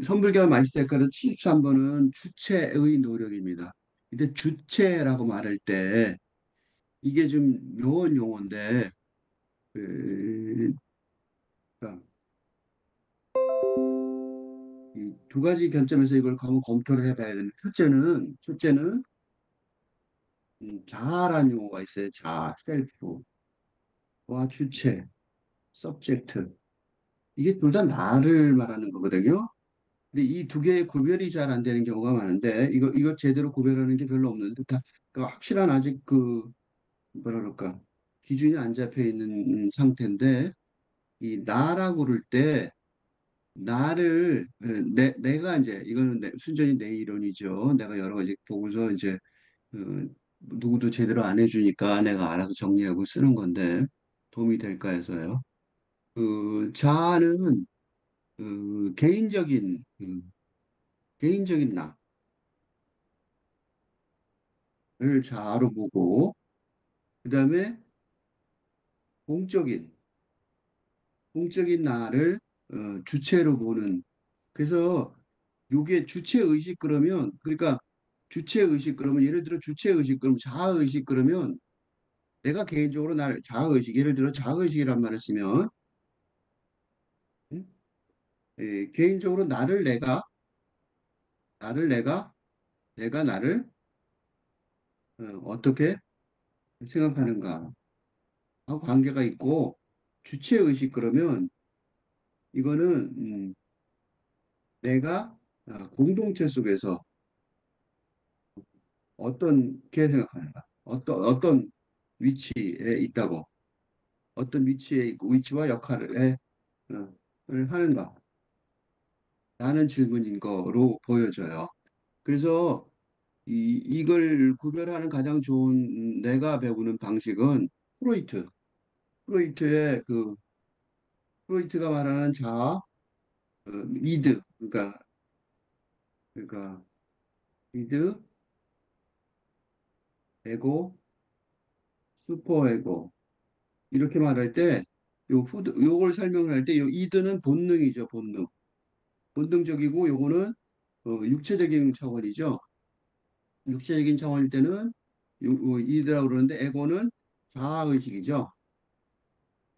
선불교 마이스테카르 73번은 주체의 노력입니다. 근데 주체라고 말할 때 이게 좀 묘한 용어인데 그, 그러니까 이두 가지 관점에서 이걸 한번 검토를 해봐야 되는 첫째는 자아라는 용어가 있어요. 자아, 셀프와 주체, 서브젝트. 이게 둘 다 나를 말하는 거거든요. 근데 이 두 개의 구별이 잘 안 되는 경우가 많은데 이거 제대로 구별하는 게 별로 없는데 다 그 확실한 아직 뭐라 그럴까 기준이 안 잡혀 있는 상태인데 이 나라고 그럴 때 나를 내가 이제 이거는 순전히 내 이론이죠. 내가 여러 가지 보고서 이제 어, 누구도 제대로 안 해주니까 내가 알아서 정리하고 쓰는 건데 도움이 될까 해서요. 그 자아는 개인적인 나를 자아로 보고 그다음에 공적인 공적인 나를 주체로 보는. 그래서 요게 주체 의식 그러면 그러니까 주체 의식 그러면 예를 들어 주체 의식 그러면 자아 의식 그러면 내가 개인적으로 나를 자아 의식 예를 들어 자아 의식이란 말을 쓰면 음? 개인적으로 나를 내가 나를 어떻게 생각하는가 하고 관계가 있고 주체 의식 그러면 이거는 내가 공동체 속에서 어떻게 생각하는가 어떤 위치에 있다고 어떤 위치에 있고 위치와 역할을 을 하는가 라는 질문인 거로 보여져요. 그래서 이걸 구별하는 가장 좋은 내가 배우는 방식은 프로이트. 프로이트의 프로이트가 말하는 자아, 이드, 그러니까 이드, 에고, 슈퍼에고 이렇게 말할 때 요걸 설명을 할 때 요 이드는 본능이죠, 본능. 본능적이고 요거는 육체적인 차원이죠. 육체적인 차원일 때는 이드라고 그러는데 에고는 자아의식이죠.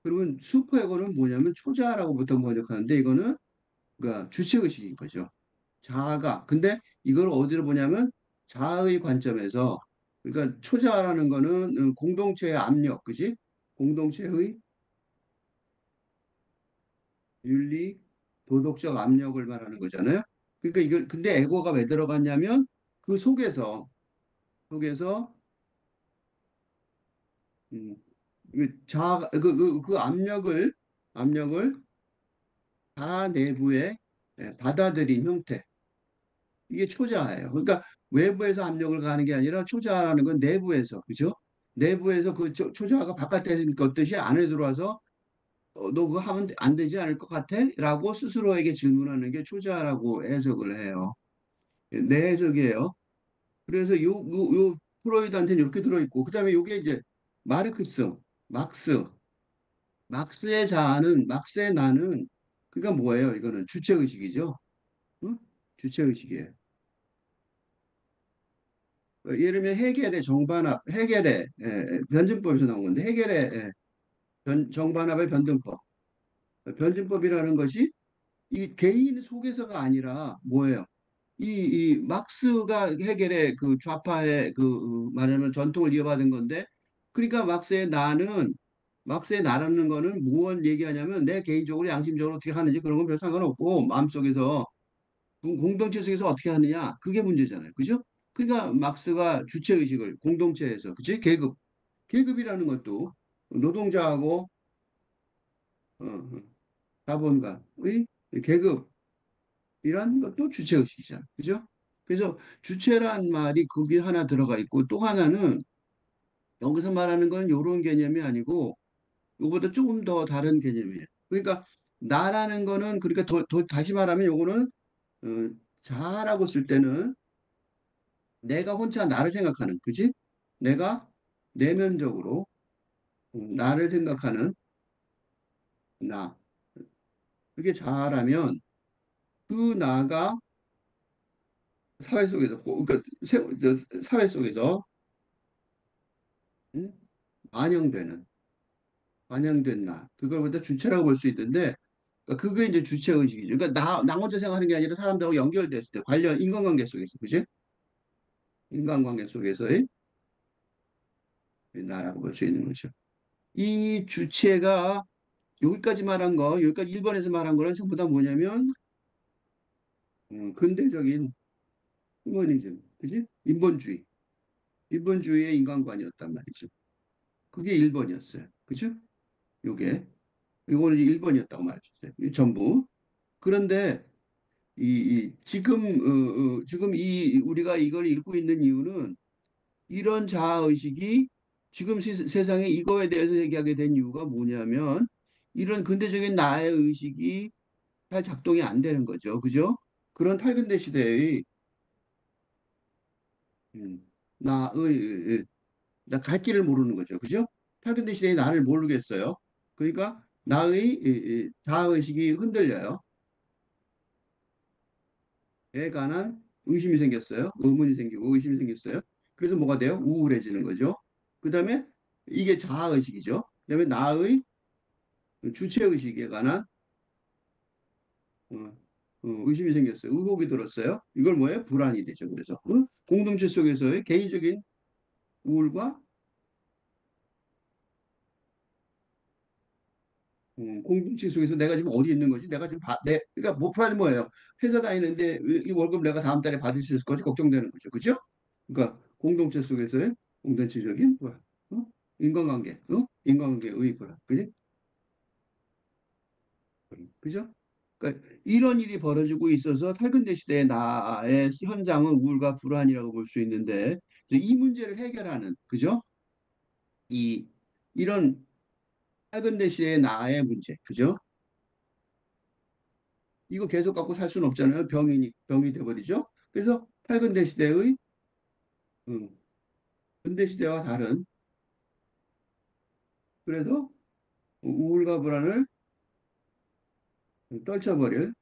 그러면 슈퍼에고는 뭐냐면 초자라고 보통 번역하는데 이거는 그러니까 주체의식인 거죠. 자아가. 근데 이걸 어디로 보냐면 자아의 관점에서 그러니까 초자라는 거는 공동체의 압력, 그지? 공동체의 윤리, 도덕적 압력을 말하는 거잖아요. 그러니까 이걸 근데 에고가 왜 들어갔냐면 그 속에서 음, 그 압력을 다 내부에 받아들인 형태. 이게 초자예요. 그러니까 외부에서 압력을 가하는 게 아니라 초자라는 건 내부에서, 그죠? 내부에서 그 초자가 바깥에 것 뜻이 안에 들어와서 너 그거 하면 안 되지 않을 것 같아? 라고 스스로에게 질문하는 게 초자라고 해석을 해요. 내 해석이에요. 그래서 요 프로이드한테는 이렇게 들어있고, 그 다음에 요게 이제 마르크스, 막스, 막스의 나는, 그러니까 뭐예요? 이거는 주체의식이죠. 응? 주체의식이에요. 예를 들면 해겔의 변증법에서 나온 건데, 해겔의 정반합의 변증법. 변증법이라는 것이 이 개인 속에서가 아니라 뭐예요? 이 막스가 해겔의 그 좌파의 말하자면 전통을 이어받은 건데, 그러니까 막스의 나라는 거는 무언 얘기하냐면 내 개인적으로 양심적으로 어떻게 하는지 그런 건 별 상관없고 마음속에서 공동체 속에서 어떻게 하느냐 그게 문제잖아요. 그죠? 그러니까 막스가 주체의식을 공동체에서 그치? 계급이라는 것도 노동자하고 자본가의 계급이란 것도 주체의식이잖아요. 그죠? 그래서 주체란 말이 거기 하나 들어가 있고 또 하나는 여기서 말하는 건 이런 개념이 아니고 이거보다 조금 더 다른 개념이에요. 그러니까 나라는 거는 그러니까 더 다시 말하면 요거는 어, 자라고 쓸 때는 내가 혼자 나를 생각하는, 그지? 내가 내면적으로, 나를 생각하는 나. 그게 자아라면 그 나가 사회 속에서 그러니까 사회 속에서 음? 반영되는 반영된 나 그걸 보다 주체라고 볼 수 있는데 그러니까 그게 이제 주체 의식이죠. 그러니까 나 혼자 생각하는 게 아니라 사람들하고 연결됐을 때 관련 인간관계 속에서 그지? 인간관계 속에서의 나라고 볼 수 있는 거죠. 이 주체가 여기까지 말한 거, 여기까지 1번에서 말한 거는 전부 다 뭐냐면 근대적인 휴머니즘, 그지? 인본주의의 인간관이었단 말이죠. 그게 1번이었어요. 그죠? 요게 이거는 이제 1번이었다고 말해줬어요. 전부. 그런데 지금 지금 이 우리가 이걸 읽고 있는 이유는 이런 자아 의식이 지금 세상에 이거에 대해서 얘기하게 된 이유가 뭐냐면 이런 근대적인 나의 의식이 잘 작동이 안 되는 거죠. 그죠? 그런 탈근대 시대의 음, 나의 나 갈 길을 모르는 거죠. 그죠? 탈근대 시대의 나를 모르겠어요. 그러니까 나의 자아의식이 흔들려요. 에 관한 의심이 생겼어요. 의문이 생기고 의심이 생겼어요. 그래서 뭐가 돼요? 우울해지는 거죠. 그 다음에 이게 자아의식이죠. 그 다음에 나의 주체의식에 관한 어, 의심이 생겼어요. 의혹이 들었어요. 이걸 뭐예요? 불안이 되죠. 그래서 공동체 속에서의 개인적인 우울과 공동체 속에서 내가 지금 어디 있는 거지? 내가 지금 그러니까 목표는 뭐예요? 회사 다니는데 이 월급 내가 다음 달에 받을 수 있을 거지 걱정되는 거죠. 그죠? 그러니까 공동체 속에서의 공동체적인 뭐야? 어? 인간관계, 인간관계의 불안, 그지? 그죠? 그러니까 이런 일이 벌어지고 있어서 탈근대 시대의 나의 현상은 우울과 불안이라고 볼 수 있는데 이제 이 문제를 해결하는 그죠? 이 이런 탈근대 시대의 나의 문제, 그죠? 이거 계속 갖고 살 수는 없잖아요. 병이 돼버리죠. 그래서 탈근대 시대의 음, 근대 시대와 다른 그래서 우울과 불안을 떨쳐버릴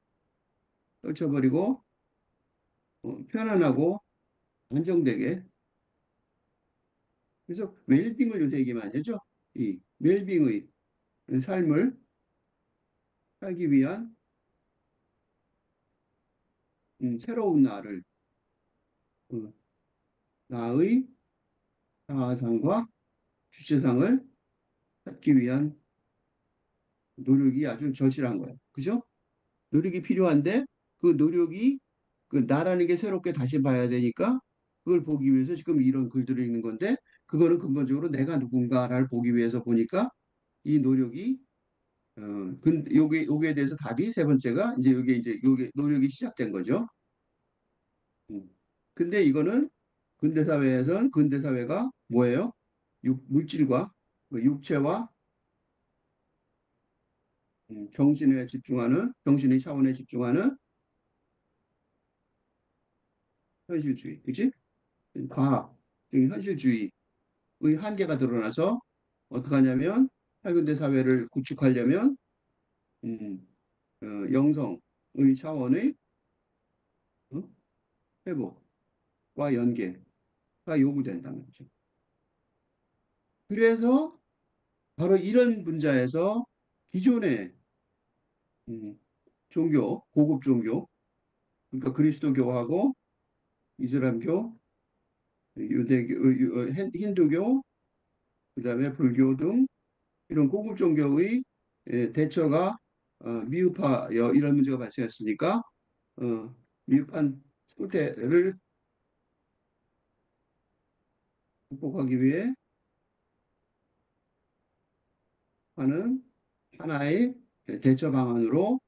떨쳐버리고 편안하고 안정되게 그래서 웰빙을 요새 얘기 많이 하죠. 이 웰빙의 삶을 살기 위한 새로운 나를 음, 나의 자아상과 주체상을 찾기 위한 노력이 아주 절실한 거예요. 그죠? 노력이 필요한데 그 노력이 그 나라는 게 새롭게 다시 봐야 되니까 그걸 보기 위해서 지금 이런 글들을 읽는 건데 그거는 근본적으로 내가 누군가를 보기 위해서 보니까 이 노력이 요게 대해서 답이 세 번째가 요게 노력이 시작된 거죠. 음. 근데 이거는 근대 사회가 뭐예요? 물질과 그 육체와 정신의 차원에 집중하는 현실주의, 그치? 과학, 현실주의의 한계가 드러나서 어떻게 하냐면 현대 사회를 구축하려면 음, 영성의 차원의 어? 회복과 연계가 요구된다는 거죠. 그래서 바로 이런 분자에서 기존의 음, 고급 종교, 그러니까 그리스도교하고 이슬람교, 힌두교, 그다음에 불교 등 이런 고급 종교의 대처가 미흡하여 이런 문제가 발생했으니까 미흡한 상태를 극복하기 위해 하는 하나의 대처 방안으로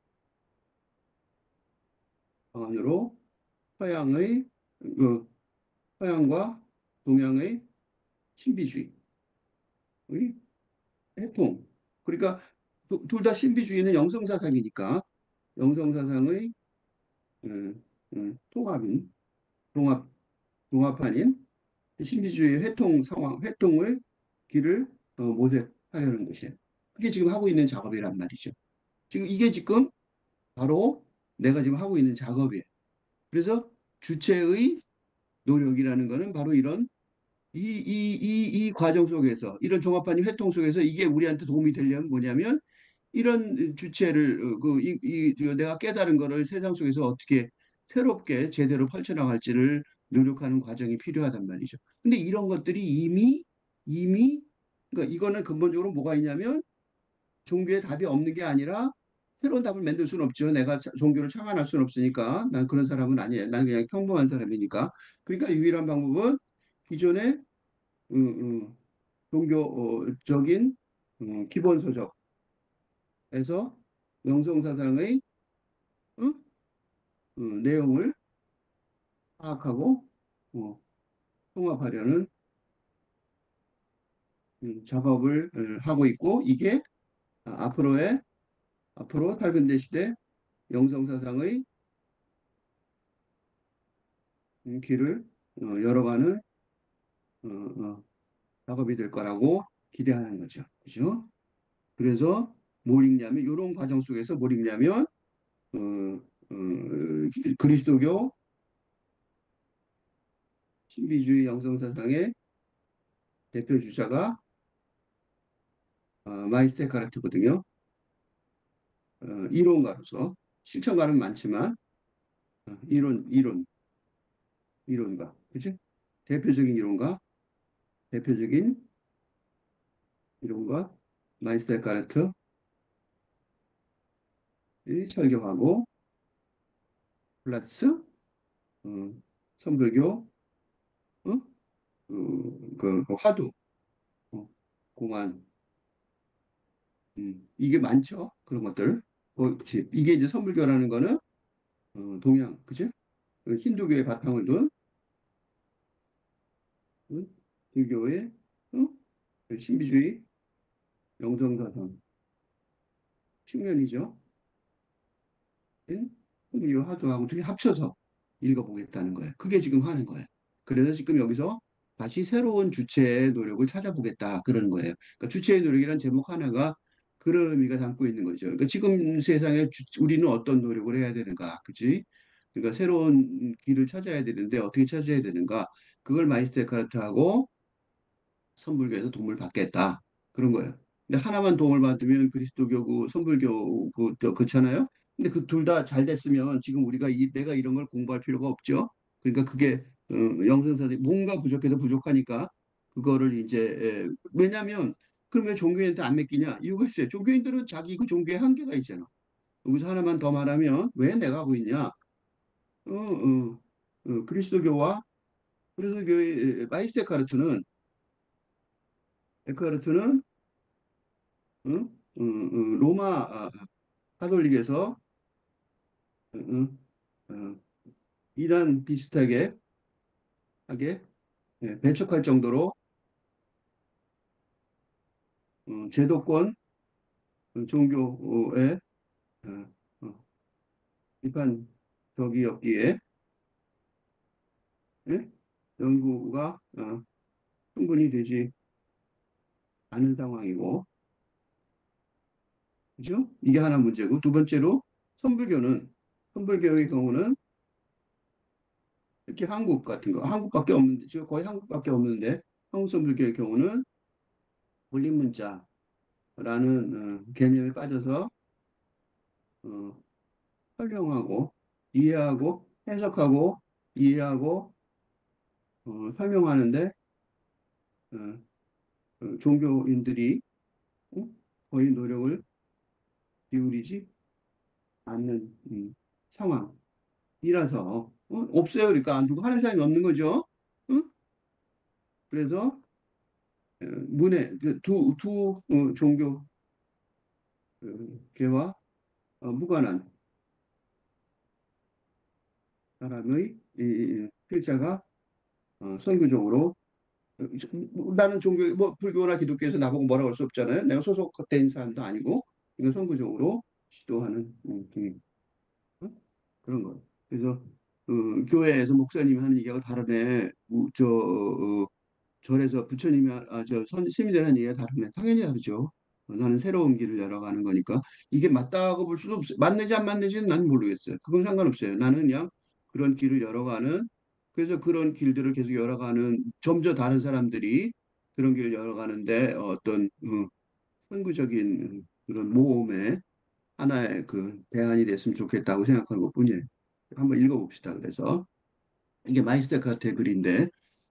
서양의 그 서양과 동양의 신비주의의 해통. 그러니까 둘 다 신비주의는 영성사상이니까 영성사상의 통합인 종합 종합판인 신비주의 회통을 길을 모색하려는 것이에요. 그게 지금 하고 있는 작업이란 말이죠. 지금 이게 지금 바로 내가 지금 하고 있는 작업이에요. 그래서 주체의 노력이라는 거는 바로 이런 이 과정 속에서 이런 종합반영 회통 속에서 이게 우리한테 도움이 되려면 뭐냐면 이런 주체를 내가 깨달은 거를 세상 속에서 어떻게 새롭게 제대로 펼쳐나갈지를 노력하는 과정이 필요하단 말이죠. 근데 이런 것들이 이미 그러니까 이거는 근본적으로 뭐가 있냐면 종교에 답이 없는 게 아니라 새로운 답을 만들 수는 없죠. 내가 종교를 창안할 수는 없으니까. 난 그런 사람은 아니에요. 난 그냥 평범한 사람이니까. 그러니까 유일한 방법은 기존의 종교적인 기본 서적에서 명성사상의 어? 내용을 파악하고 어, 통합하려는 작업을 하고 있고 이게 앞으로 탈근대 시대 영성사상의 길을 열어가는 어, 어, 작업이 될 거라고 기대하는 거죠. 그죠? 그래서 뭘 읽냐면 이런 과정 속에서 뭘 읽냐면 어, 그리스도교 신비주의 영성사상의 대표 주자가 마이스터 카르트거든요. 이론가로서 실천가는 많지만 이론가, 그치? 대표적인 이론가, 대표적인 이론가 마이스터 카르트의 설교하고 플러스 어, 선불교 어? 그 화두 공안 이게 많죠. 그런 것들. 이게 이제 선불교라는 거는 동양, 그치? 그 힌두교의 바탕을 둔 불교의 그 신비주의 영성사상 측면이죠. 이 화두하고 둘이 합쳐서 읽어보겠다는 거예요. 그게 지금 하는 거예요. 그래서 지금 여기서 다시 새로운 주체의 노력을 찾아보겠다 그러는 거예요. 그러니까 주체의 노력이란 제목 하나가 그런 의미가 담고 있는 거죠. 그러니까 지금 세상에 우리는 어떤 노력을 해야 되는가, 그지? 그러니까 새로운 길을 찾아야 되는데 어떻게 찾아야 되는가? 그걸 마이스터 에카르트하고 선불교에서 도움을 받겠다. 그런 거예요. 근데 하나만 도움을 받으면 그리스도교고 선불교고 그렇잖아요. 근데 그 둘 다 잘 됐으면 지금 내가 이런 걸 공부할 필요가 없죠. 그러니까 그게 영성사들 뭔가 부족해도 부족하니까 그거를 이제 왜냐하면 그러면 종교인한테 안 맡기냐 이유가 있어요. 종교인들은 자기 그 종교의 한계가 있잖아. 여기서 하나만 더 말하면 왜 내가 하고 있냐? 그리스도교와 그리스도교의 마이스터 에카르트는 응? 로마 카톨릭에서 응? 이단 비슷하게 하게 배척할 정도로 제도권 종교에 어, 어, 비판적이었기에 예? 연구가 충분히 되지 않은 상황이고 그죠? 이게 하나 문제고 두 번째로 선불교의 경우는 특히 한국 같은 거 한국밖에 없는데 지금 거의 한국밖에 없는데 한국 선불교의 경우는 물리문자라는 개념에 빠져서 어, 설명하고 이해하고 해석하고 이해하고 설명하는데 어, 종교인들이 어? 거의 노력을 기울이지 않는 상황이라서 없어요. 그러니까 누구 하는 사람이 없는 거죠. 응? 그래서 문해 두 종교 개와 무관한 사람의 필자가 선교적으로 나는 종교 뭐 불교나 기독교에서 나보고 뭐라고 할 수 없잖아요. 내가 소속된 사람도 아니고 이건 선구적으로 시도하는 그런 거. 그래서 교회에서 목사님이 하는 얘기하고 다르네. 절에서 부처님이 저 스님들 하는 얘기가 다르네. 당연히 다르죠. 나는 새로운 길을 열어가는 거니까 이게 맞다고 볼 수도 없어요. 맞는지 안 맞는지는 난 모르겠어요. 그건 상관없어요. 나는 그냥 그런 길을 열어가는 그래서 그런 길들을 계속 열어가는 점점 다른 사람들이 그런 길을 열어가는데 어떤 선구적인 그런 모험의 하나의 그 대안이 됐으면 좋겠다고 생각하는 것뿐이에요. 한번 읽어봅시다. 그래서 이게 마이스터 카테고리인데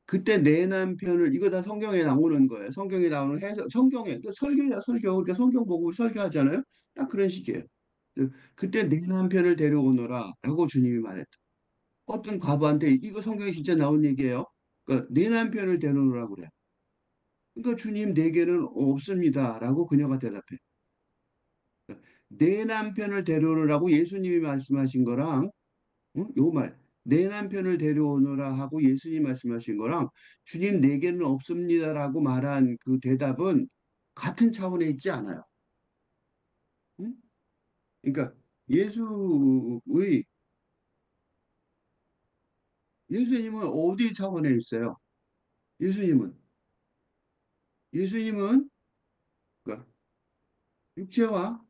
그때 내 남편을 이거 다 성경에 나오는 거예요. 성경에 나오는 해석 성경에 또 설교야 설교. 그러니까 성경 보고 설교하잖아요. 딱 그런 식이에요. 그때 내 남편을 데려오너라 라고 주님이 말했다. 어떤 과부한테 이거 성경에 진짜 나온 얘기예요. 그러니까 내 남편을 데려오라고 그래. 그러니까 주님 내게는 없습니다 라고 그녀가 대답해. 내 남편을 데려오라고 예수님이 말씀하신 거랑 요 말, 내 남편을 데려오너라 하고 예수님 말씀하신 거랑 주님 내게는 없습니다라고 말한 그 대답은 같은 차원에 있지 않아요. 응? 그러니까 예수의 예수님은 어디 차원에 있어요? 예수님은 예수님은 그러니까 육체와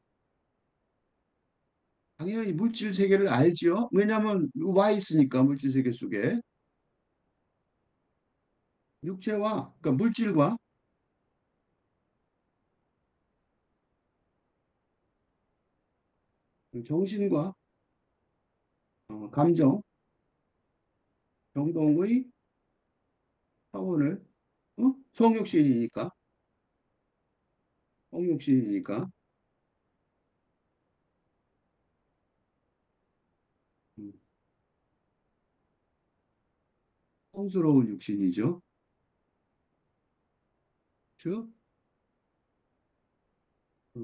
당연히 물질 세계를 알지요. 왜냐하면 와 있으니까 물질 세계 속에 육체와 그러니까 물질과 정신과 감정, 정동의 차원을 성육신이니까 성육신이니까 음, 성스러운 육신이죠. 즉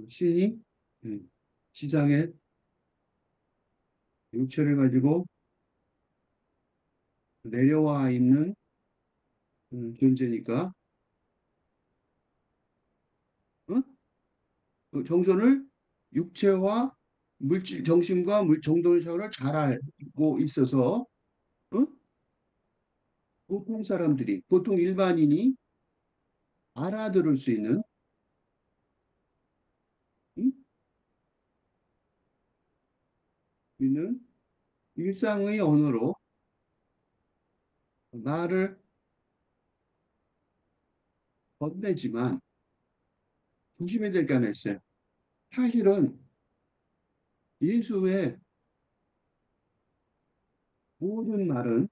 신이 음, 지상에 육체를 가지고 내려와 있는 존재니까 어? 그 정신을 육체와 물질 정신과 정도의 차원을 잘 알고 있어서 어? 보통 사람들이 보통 일반인이 알아들을 수 음? 있는 일상의 언어로 말을 건네지만 조심해야 될 게 하나 있어요. 사실은 예수의 모든 말은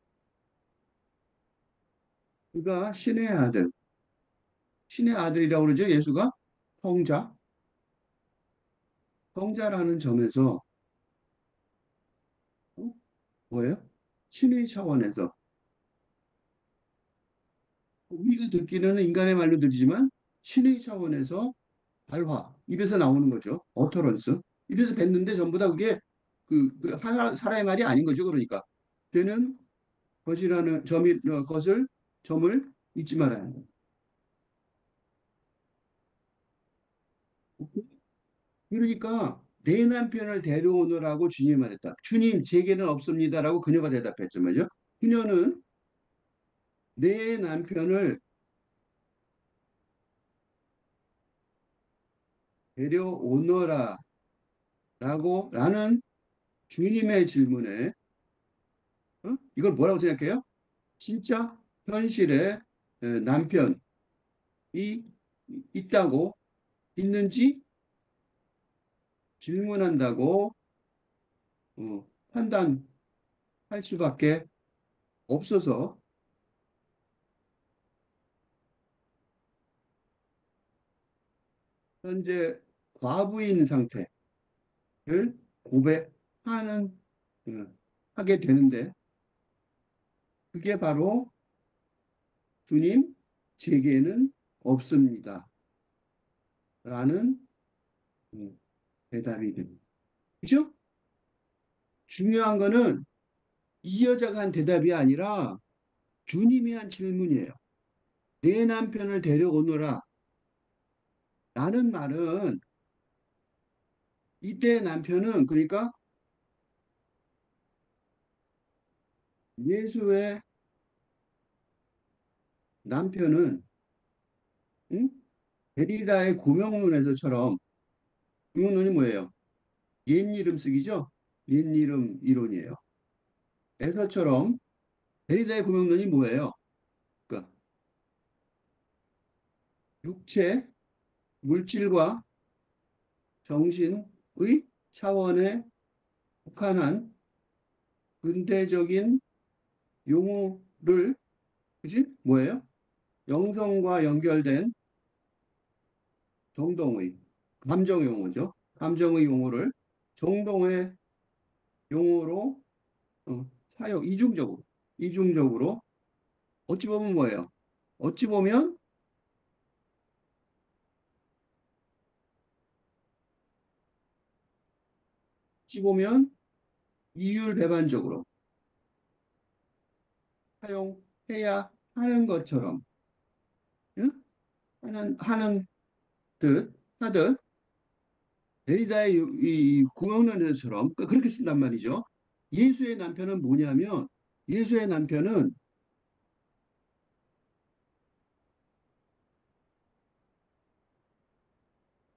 그가 신의 아들, 신의 아들이라고 그러죠. 예수가 성자, 성자라는 점에서 어? 뭐예요? 신의 차원에서 우리가 듣기는 인간의 말로 들리지만 신의 차원에서 발화, 입에서 나오는 거죠. 어터런스. 입에서 뱉는데 전부 다 그게 그 사람의 말이 아닌 거죠. 그러니까 되는 것이라는 점이 것을 점을 잊지 말아야 합니다. 그러니까 내 남편을 데려오느라고 주님이 말했다. 주님 제게는 없습니다라고 그녀가 대답했죠. 말이죠. 그녀는 내 남편을 데려오너라 라는 주님의 질문에 이걸 뭐라고 생각해요? 진짜 현실에 남편이 있다고 있는지 질문한다고 판단할 수밖에 없어서 현재 과부인 상태를 고백하는 하게 되는데 그게 바로 주님 제게는 없습니다. 라는 음, 대답이 됩니다. 그죠? 중요한 거는 이 여자가 한 대답이 아니라 주님이 한 질문이에요. 내 남편을 데려오너라. 라는 말은 이때 남편은 그러니까 예수의 남편은 응? 데리다의 고명론에서처럼 고명론이 뭐예요? 옛 이름 쓰기죠? 옛 이름 이론이에요. 에서처럼 데리다의 고명론이 뭐예요? 그러니까 육체, 물질과 정신의 차원에 국한한 근대적인 용어를 그지? 뭐예요? 영성과 연결된 정동의 감정 용어죠. 감정의 용어를 정동의 용어로 사용 이중적으로 어찌 보면 뭐예요? 어찌 보면 어찌 보면 이율배반적으로 사용해야 하는 것처럼 응? 하는 듯 하듯 데리다의 이 구원론에서처럼 그렇게 쓴단 말이죠. 예수의 남편은 뭐냐면 예수의 남편은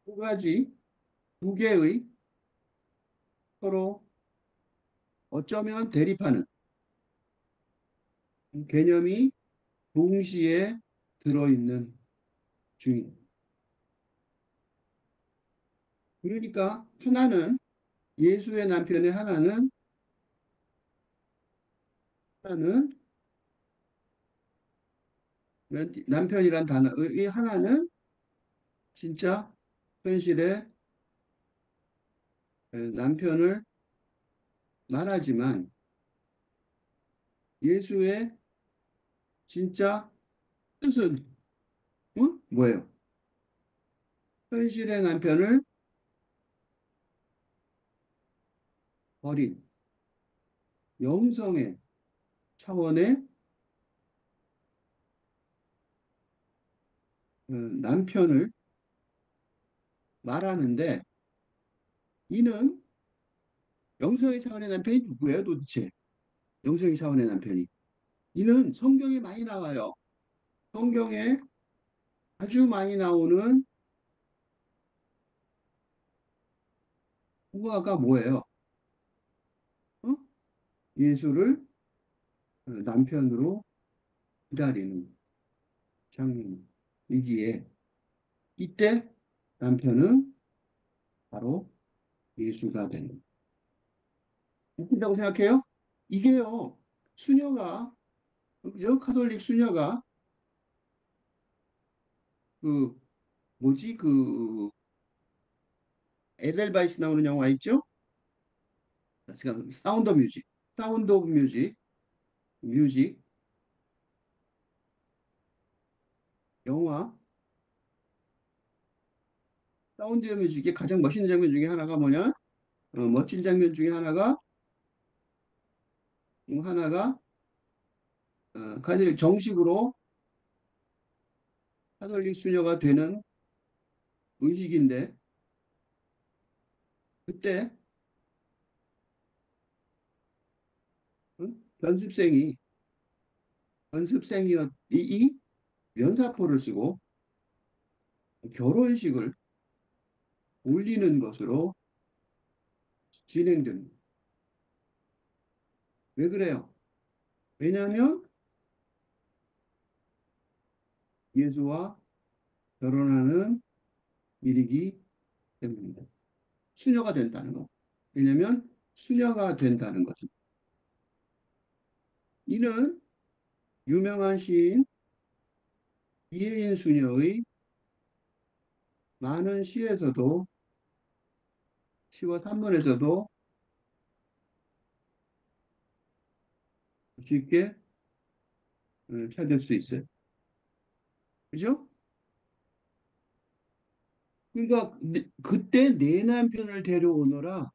두 가지 두 개의 서로 어쩌면 대립하는 개념이 동시에 들어있는 주인. 그러니까 하나는 예수의 남편의 하나는 남편이란 단어의 하나는 진짜 현실의 남편을 말하지만 예수의 진짜 뜻은 뭐예요? 현실의 남편을 버린 영성의 차원의 남편을 말하는데 이는 영성의 차원의 남편이 누구예요 도대체? 영성의 차원의 남편이. 이는 성경에 많이 나와요. 성경에 아주 많이 나오는 후가가 뭐예요? 어? 예수를 남편으로 기다리는 장이지에 이때 남편은 바로 예수가 되는. 웃긴다고 생각해요? 이게요, 수녀가, 그죠? 카톨릭 수녀가, 그, 뭐지, 에델바이스 나오는 영화 있죠? 지금 사운드 오브 뮤직, 영화, 사운드 오브 뮤직의 가장 멋있는 장면 중에 하나가 뭐냐? 멋진 장면 중에 하나가, 가장 정식으로 카톨릭 수녀가 되는 의식인데, 그때, 연습생이, 이 면사포를 쓰고 결혼식을 올리는 것으로 진행됩니다. 왜 그래요? 왜냐하면 예수와 결혼하는 일이기 때문입니다. 수녀가 된다는 거. 왜냐하면 수녀가 된다는 거죠. 이는 유명한 시인 이혜인 수녀의 많은 시와 산문에서도 쉽게 찾을 수 있어요. 그죠? 그러니까 그때 내 남편을 데려오너라.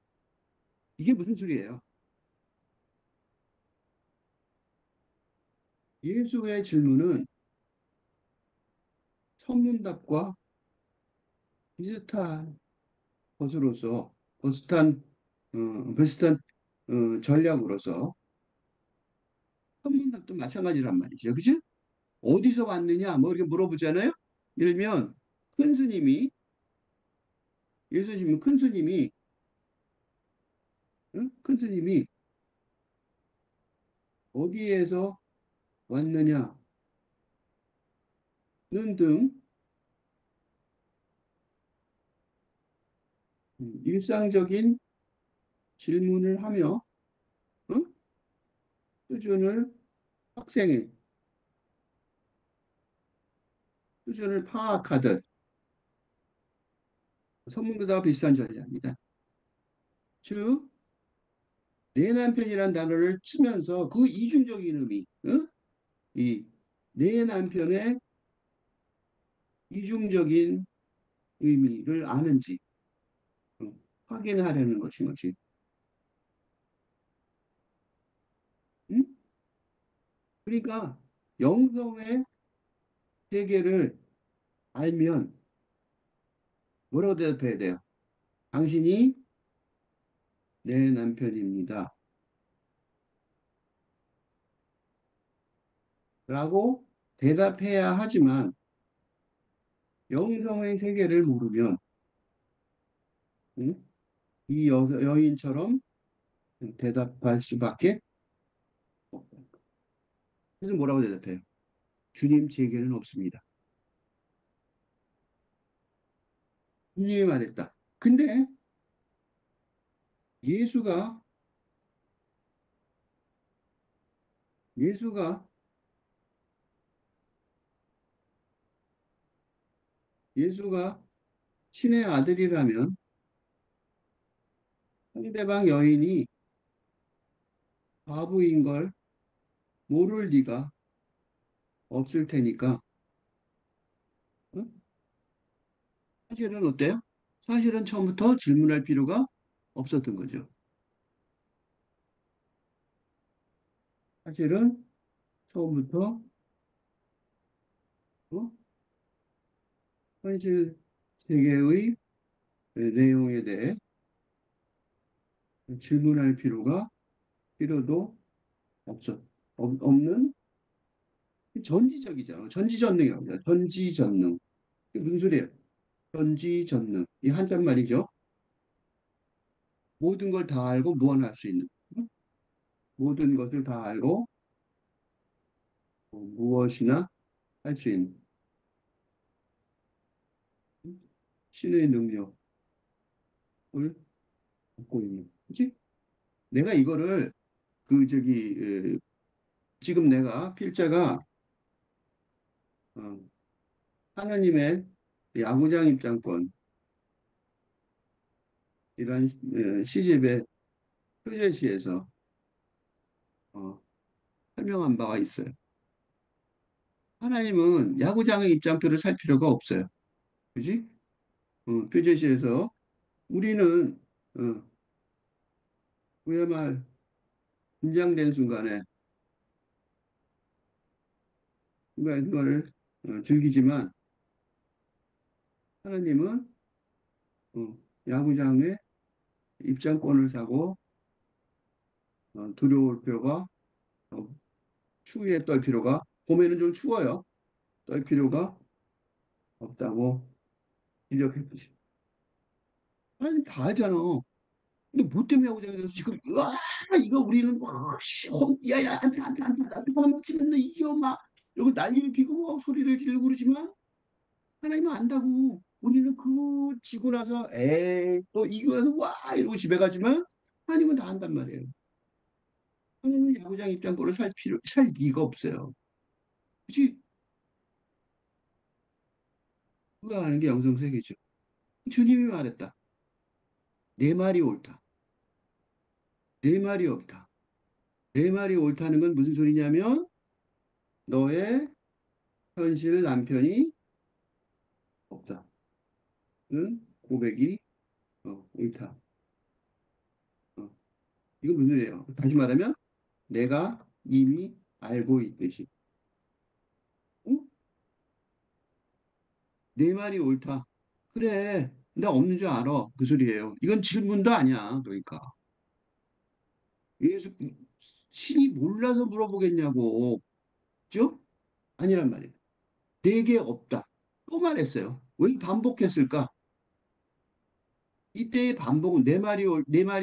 이게 무슨 소리예요? 예수의 질문은 천문답과 비슷한 것으로서 비슷한 전략으로서 천문학도 마찬가지란 말이죠. 그죠? 어디서 왔느냐 뭐 이렇게 물어보잖아요. 일면 큰 스님이, 예수님 큰 스님이, 응? 큰 스님이 어디에서 왔느냐는 등 일상적인 질문을 하며 응? 수준을 학생의 수준을 파악하듯 선문교사와 비슷한 전략입니다. 즉, 내 남편이란 단어를 쓰면서 그 이중적인 의미, 응? 이 내 남편의 이중적인 의미를 아는지 응? 확인하려는 것인 것이. 응? 그러니까 영성의 세계를 알면 뭐라고 대답해야 돼요? 당신이 내 남편입니다. 라고 대답해야 하지만 영성의 세계를 모르면 응? 이 여인처럼 대답할 수밖에 없다. 그래서 뭐라고 대답해요? 주님 제게는 없습니다. 주님이 말했다. 근데 예수가 예수가 예수가 신의 아들이라면 상대방 여인이 바보인 걸 모를 리가 없을 테니까 어? 사실은 어때요? 사실은 처음부터 질문할 필요가 없었던 거죠. 사실은 처음부터 어? 현실 세계의 내용에 대해 질문할 필요도 없는 전지적이잖아. 전지전능이라고 합니다. 전지전능. 이게 무슨 소리예요? 전지전능. 이 한자말이죠. 모든 걸 다 알고 무언할 수 있는. 응? 모든 것을 다 알고 무엇이나 할 수 있는 신의 능력을 갖고 있는. 그치? 내가 이거를 그 저기 지금 내가 필자가 어, 하나님의 야구장 입장권 이런 시집의 표제시에서 어, 설명한 바가 있어요. 하나님은 야구장의 입장표를 살 필요가 없어요. 그지? 표제시에서 우리는 어, 그야말 긴장된 순간에 그거를 즐기지만 하나님은 야구장에 입장권을 사고 두려울 필요가 추위에 떨 필요가 봄에는 좀 추워요. 떨 필요가 없다고 지적했듯이 하나님 다 알잖아. 근데 뭐 때문에 야구장에 대해서 지금 으아 이거 우리는 야야 안돼 하면 치면 이겨 막 이러고 난리를 피고 막 소리를 지르고 그러지만 하나님은 안다고. 우리는 그 지고 나서 에이 또 이기고 나서 와 이러고 집에 가지만 하나님은 다 한단 말이에요. 하나님은 야구장 입장권을 살 리가 없어요. 그치? 그거 아는 게 영성세계죠. 주님이 말했다. 내 말이 옳다. 내 말이 옳다. 내 말이 옳다는 건 무슨 소리냐면 너의 현실 남편이 없다는 고백이 옳다. 어, 이거 무슨 소리예요? 다시 말하면 내가 이미 알고 있듯이 어? 내 말이 옳다. 그래, 나 없는 줄 알아. 그 소리예요. 이건 질문도 아니야. 그러니까 예수 신이 몰라서 물어보겠냐고, 그죠? 아니란 말이에요. 내게 없다. 또 말했어요. 왜 반복했을까? 이때의 반복은 네 말이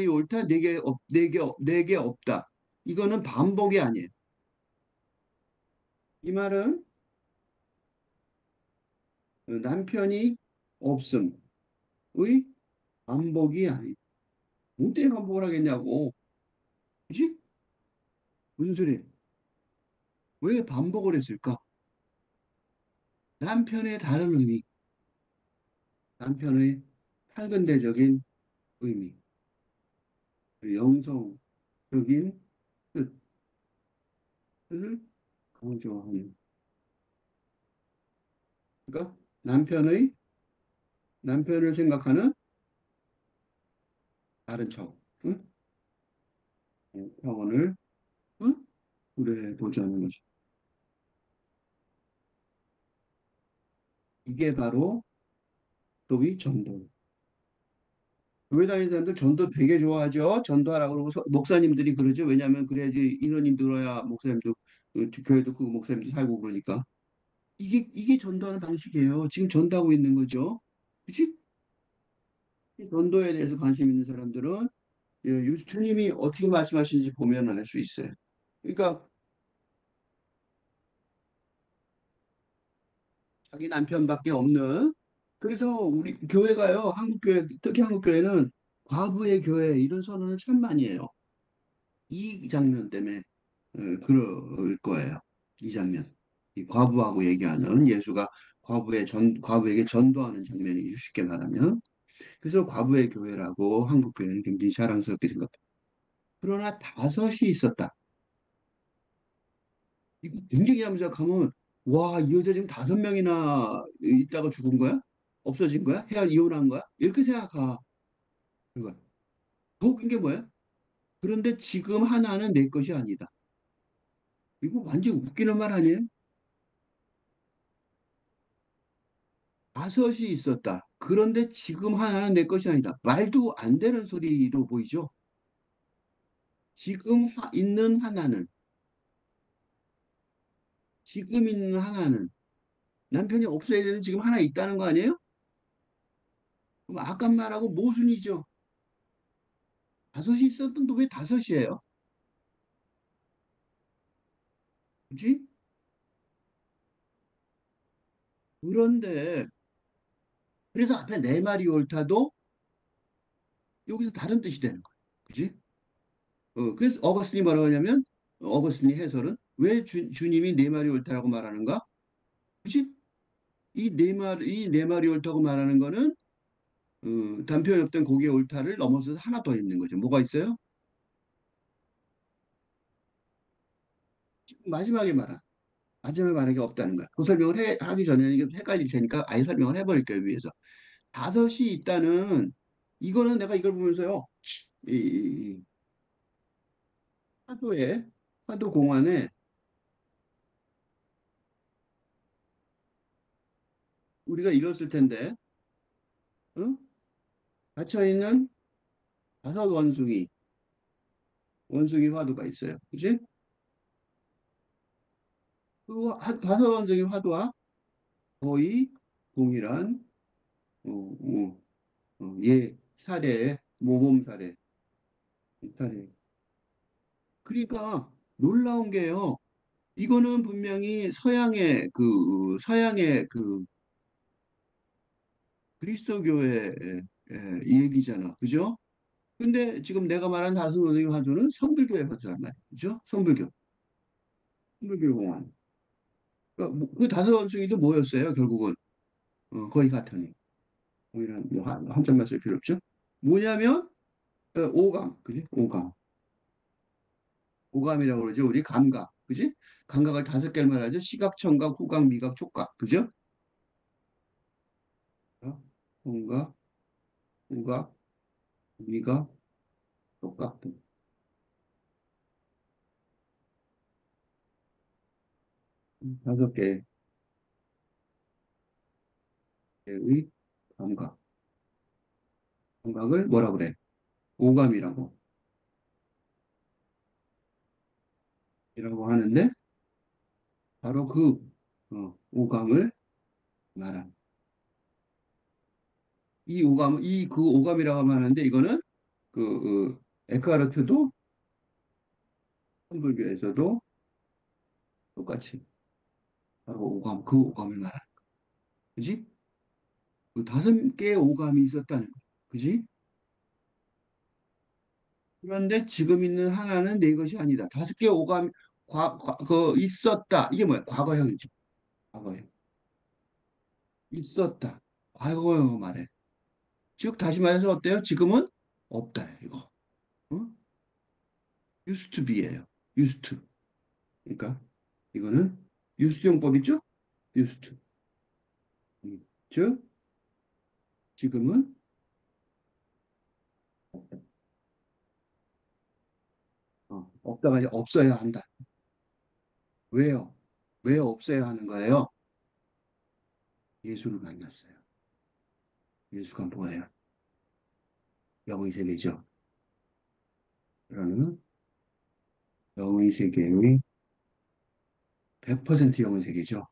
옳다, 네 개 없다. 이거는 반복이 아니에요. 이 말은 남편이 없음의 반복이 아니에요. 뭐 때문에 반복을 하겠냐고. 그지? 무슨 소리? 왜 반복을 했을까? 남편의 다른 의미, 남편의 탈근대적인 의미, 영성적인 뜻을 강조하는. 그러니까 남편을 생각하는 다른 척, 응? 평원을 응? 그래 보자는 거죠. 이게 바로 소위 전도. 교회 다니는 사람들 전도 되게 좋아하죠. 전도하라고 그러고 목사님들이 그러죠. 왜냐하면 그래야지 인원이 늘어야 목사님도 교회도 그 목사님도 살고 그러니까. 이게 전도하는 방식이에요. 지금 전도하고 있는 거죠. 그치? 이 전도에 대해서 관심 있는 사람들은 주님이 어떻게 말씀하시는지 보면 알 수 있어요. 그러니까 자기 남편밖에 없는. 그래서 우리 교회가요, 한국 교회, 특히 한국 교회는 과부의 교회 이런 선언을 참 많이 해요. 이 장면 때문에 그럴 거예요. 이 장면. 이 과부하고 얘기하는 예수가 과부에게 전도하는 장면이 쉽게 말하면. 그래서 과부의 교회라고 한국 교회는 굉장히 자랑스럽게 생각해요. 그러나 다섯이 있었다. 이거 굉장히 하면서 가면 와, 이 여자 지금 다섯 명이나 있다가 죽은 거야? 없어진 거야? 이혼한 거야? 이렇게 생각하. 거야. 더 웃긴 게 뭐야? 그런데 지금 하나는 내 것이 아니다. 이거 완전 웃기는 말 아니에요? 다섯이 있었다. 그런데 지금 하나는 내 것이 아니다. 말도 안 되는 소리로 보이죠? 있는 하나는, 지금 있는 하나는, 남편이 없어야 되는 지금 하나 있다는 거 아니에요? 그럼 아까 말하고 모순이죠. 다섯이 있었던 왜 다섯이에요? 그지? 그런데, 그래서 앞에 네 마리 옳다도 여기서 다른 뜻이 되는 거예요. 그지? 그래서 어거스틴이 뭐라고 하냐면, 어거스틴이 해설은 왜 주님이 네 마리 옳다라고 말하는가? 그지? 이 네 마리 옳다고 말하는 거는 단편이 없던 고기의 옳다를 넘어서서 하나 더 있는 거죠. 뭐가 있어요? 마지막에 말한 마지막에 말한 게 없다는 거야. 그 설명을 하기 전에는 이게 헷갈릴 테니까 아예 설명을 해버릴게요. 위해서 다섯이 있다는 이거는 내가 이걸 보면서요. 이 파도에 파도 공안에 우리가 읽었을 텐데 어? 갇혀 있는 다섯 원숭이 화두가 있어요. 그지? 그 다섯 원숭이 화두와 거의 동일한 어, 사례 모범 사례. 그러니까 놀라운 게요. 이거는 분명히 서양의 그 그리스도교의 이 얘기잖아. 그죠? 근데 지금 내가 말한 다스노니 화두는 성불교의 화두란 말이야. 그죠? 성불교 공안. 그러니까 그 다섯 원숭이도 뭐였어요? 결국은 거의 같으니. 동일한 뭐 한점만 쓸 필요 없죠? 뭐냐면 오감, 그지? 오감이라고 그러죠. 우리 감각, 그지? 감각을 다섯 개를 말하죠. 시각, 청각, 후각, 미각, 촉각, 그죠? 청각, 후각, 미각, 촉각 등 다섯 개의 감각, 감각을 뭐라 그래? 오감이라고 이라고 하는데 바로 그 오감을 말한. 이 오감, 이 그 오감이라고 하는데 이거는 에크하르트도 천불교에서도 똑같이 바로 오감, 그 오감을 말하는, 그지? 그 다섯 개의 오감이 있었다는 거, 그지? 그런데 지금 있는 하나는 내 것이 아니다. 다섯 개의 오감, 있었다. 이게 뭐야? 과거형이죠. 과거형. 있었다. 과거형 말해. 즉, 다시 말해서 어때요? 지금은 없다. 이거. 어? used to be예요. used to. 그러니까 이거는 used 용법이죠? used to. 즉, 지금은 없다가 이제 없어야 한다. 왜요? 왜 없어야 하는 거예요? 예수를 만났어요. 예수가 뭐예요? 영의 세계죠. 그러는 영의 세계의 100% 영의 세계죠.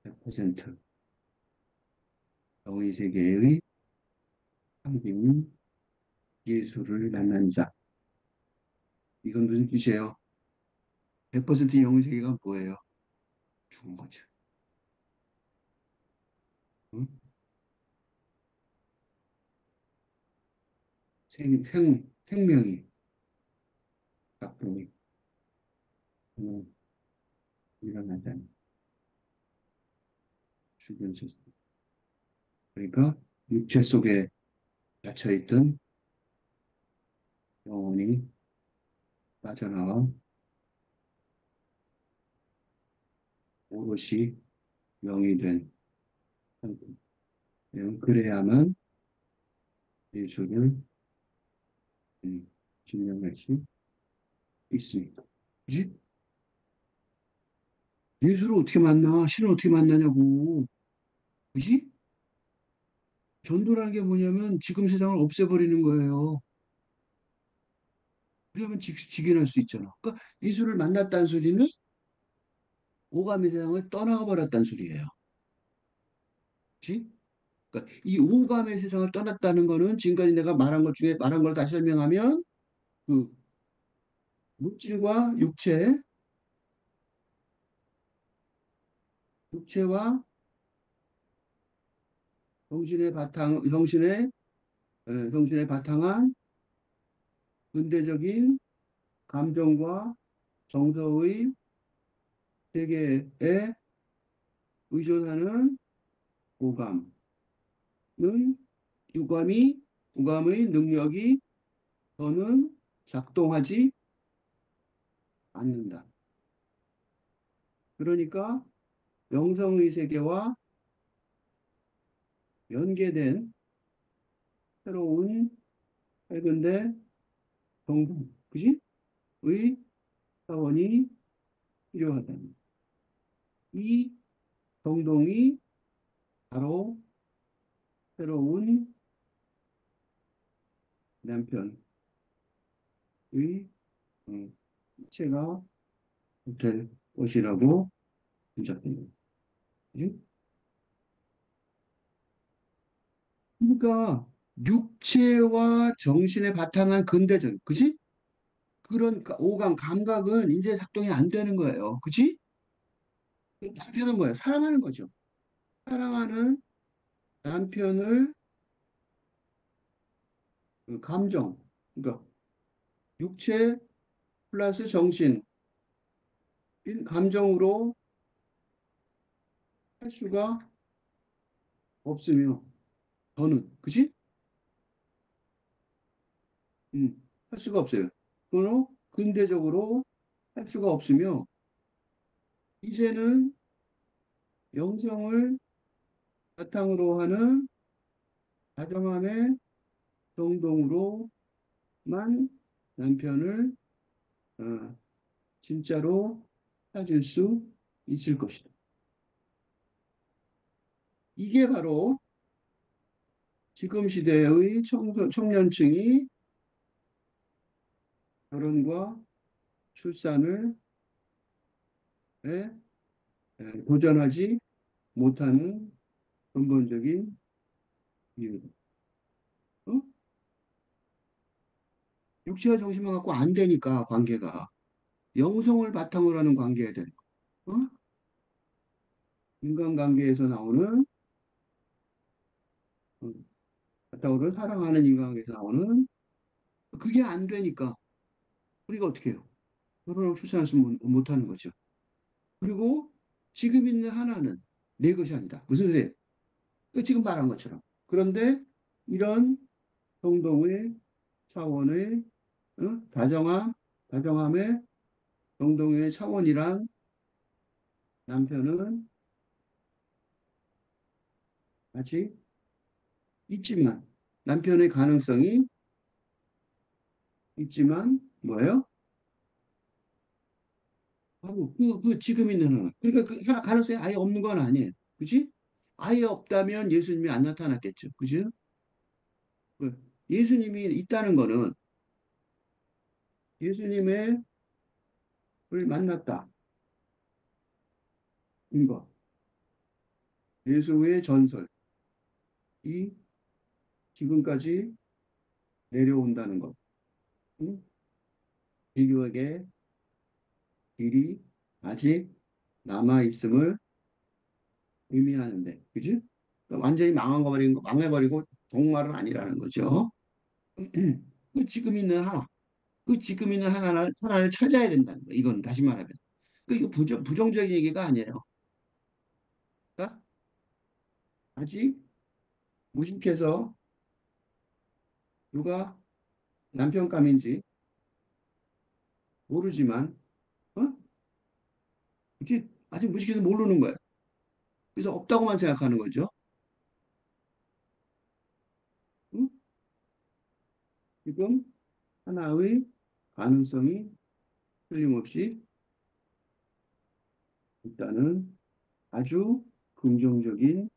100% 영의 세계의 상징인 예수를 만난 자. 이건 무슨 뜻이에요? 100% 영의 세계가 뭐예요? 죽은 거죠. 응? 생명이 작동이 일어나잖아요. 죽은 세상. 그러니까 육체 속에 갇혀있던 영혼이 빠져나와 오롯이 영이 된 상태. 그래야만 예수를 증명할 수 있습니다. 그지? 예수를 어떻게 만나? 신을 어떻게 만나냐고. 그지? 전도라는 게 뭐냐면 지금 세상을 없애버리는 거예요. 그러면 직인할 수 있잖아. 그러니까 예수를 만났다는 소리는 오감의 세상을 떠나가 버렸다는 소리예요. 그지? 그러니까 이 오감의 세상을 떠났다는 거는 지금까지 내가 말한 것 중에 말한 걸 다시 설명하면 그 물질과 육체와 정신의 바탕한 근대적인 감정과 정서의 세계에 의존하는 오감은 유감이 오감의 능력이 더는 작동하지 않는다. 그러니까 영성의 세계와 연계된 새로운 밝은데 정성, 그지? 의 사원이 필요하다. 이 정동이 바로 새로운 남편의 체가 될 것이라고 짐작됩니다. 그지? 그러니까 육체와 정신에 바탕한 근대적, 그지? 그런 오감, 감각은 이제 작동이 안 되는 거예요. 그지? 남편은 뭐예요? 사랑하는 거죠. 사랑하는 남편을 그 감정, 그러니까 육체 플러스 정신인 감정으로 할 수가 없으며, 저는, 그지? 할 수가 없어요. 그거는 근대적으로 할 수가 없으며, 이제는 영성을 바탕으로 하는 다정함의 정동으로만 남편을 어, 진짜로 찾을 수 있을 것이다. 이게 바로 지금 시대의 청년층이 결혼과 출산을 도전하지 못하는 근본적인 예. 어? 육체와 정신만 갖고 안 되니까 관계가 영성을 바탕으로 하는 관계야 되는 거. 어? 인간관계에서 나오는 어, 바탕으로 사랑하는 인간관계에서 나오는 그게 안 되니까 우리가 어떻게 해요? 결혼을 출산할 수 못하는 거죠. 그리고 지금 있는 하나는 내 것이 아니다. 무슨 소리예요? 그 지금 말한 것처럼. 그런데 이런 동동의 차원의 다정함의 동동의 차원이란 남편은 아직 있지만 남편의 가능성이 있지만 뭐예요? 바로 그 지금 있는 하나. 그러니까 그 가능성이 아예 없는 건 아니에요. 그지? 아예 없다면 예수님이 안 나타났겠죠. 그지? 그 예수님이 있다는 거는 예수님의 을 만났다. 인 것. 예수의 전설이 지금까지 내려온다는 것. 응? 인류에게 길이 아직 남아있음을 의미하는데. 그지? 완전히 망해버리고 종말은 아니라는 거죠. 그 지금 있는 하나. 그 지금 있는 하나를 찾아야 된다는 거예요. 이건 다시 말하면. 이거 부정적인 얘기가 아니에요. 그러니까 아직 무식해서 누가 남편감인지 모르지만, 어? 그치? 아직 무식해서 모르는 거예요. 그래서 없다고만 생각하는 거죠. 응? 지금 하나의 가능성이 틀림없이 있다는 아주 긍정적인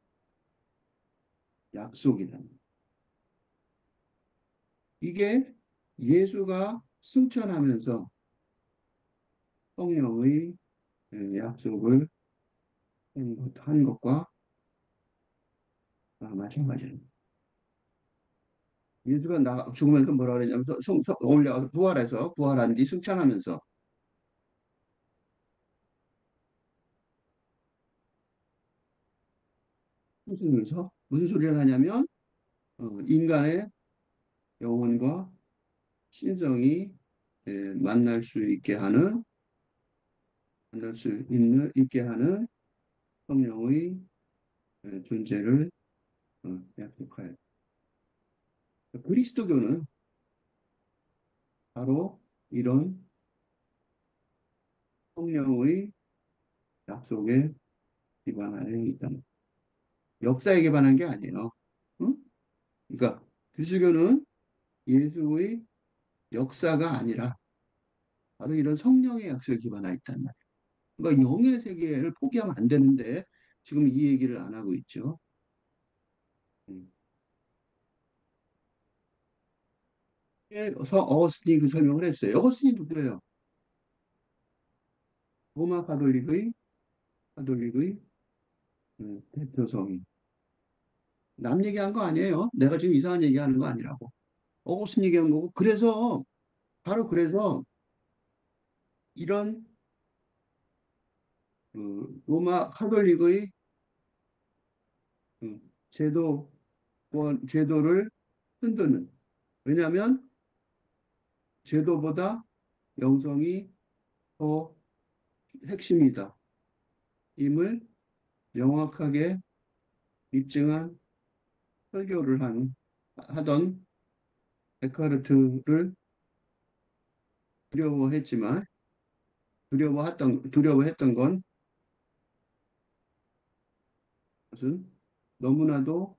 약속이다. 이게 예수가 승천하면서 성령의 약속을 한 것과 마찬가지입니다. 예수가 죽으면서 뭐라 그랬냐면 올려 부활해서 부활한 뒤 승천하면서 무슨 소리를 하냐면 인간의 영혼과 신성이 만날 수 있게 하는 만날 수 있게 하는 성령의 존재를 약속하여. 그리스도교는 바로 이런 성령의 약속에 기반하여 있다. 역사에 기반한 게 아니에요. 응? 그러니까 그리스도교는 예수의 역사가 아니라 바로 이런 성령의 약속에 기반하여 있단 말이에요. 그러니까 영의 세계를 포기하면 안 되는데 지금 이 얘기를 안 하고 있죠. 음. 어거스틴이 그 설명을 했어요. 어거스틴이 누구예요? 로마 가톨릭의 대표성이. 남 얘기한 거 아니에요. 내가 지금 이상한 얘기하는 거 아니라고. 어거스틴 얘기한 거고. 그래서 바로 그래서 이런 로마 카톨릭의 그 제도를 흔드는. 왜냐하면 제도보다 영성이 더 핵심이다. 임을 명확하게 입증한 설교를 하던 데카르트를 두려워했지만 두려워했던 건 무슨 너무나도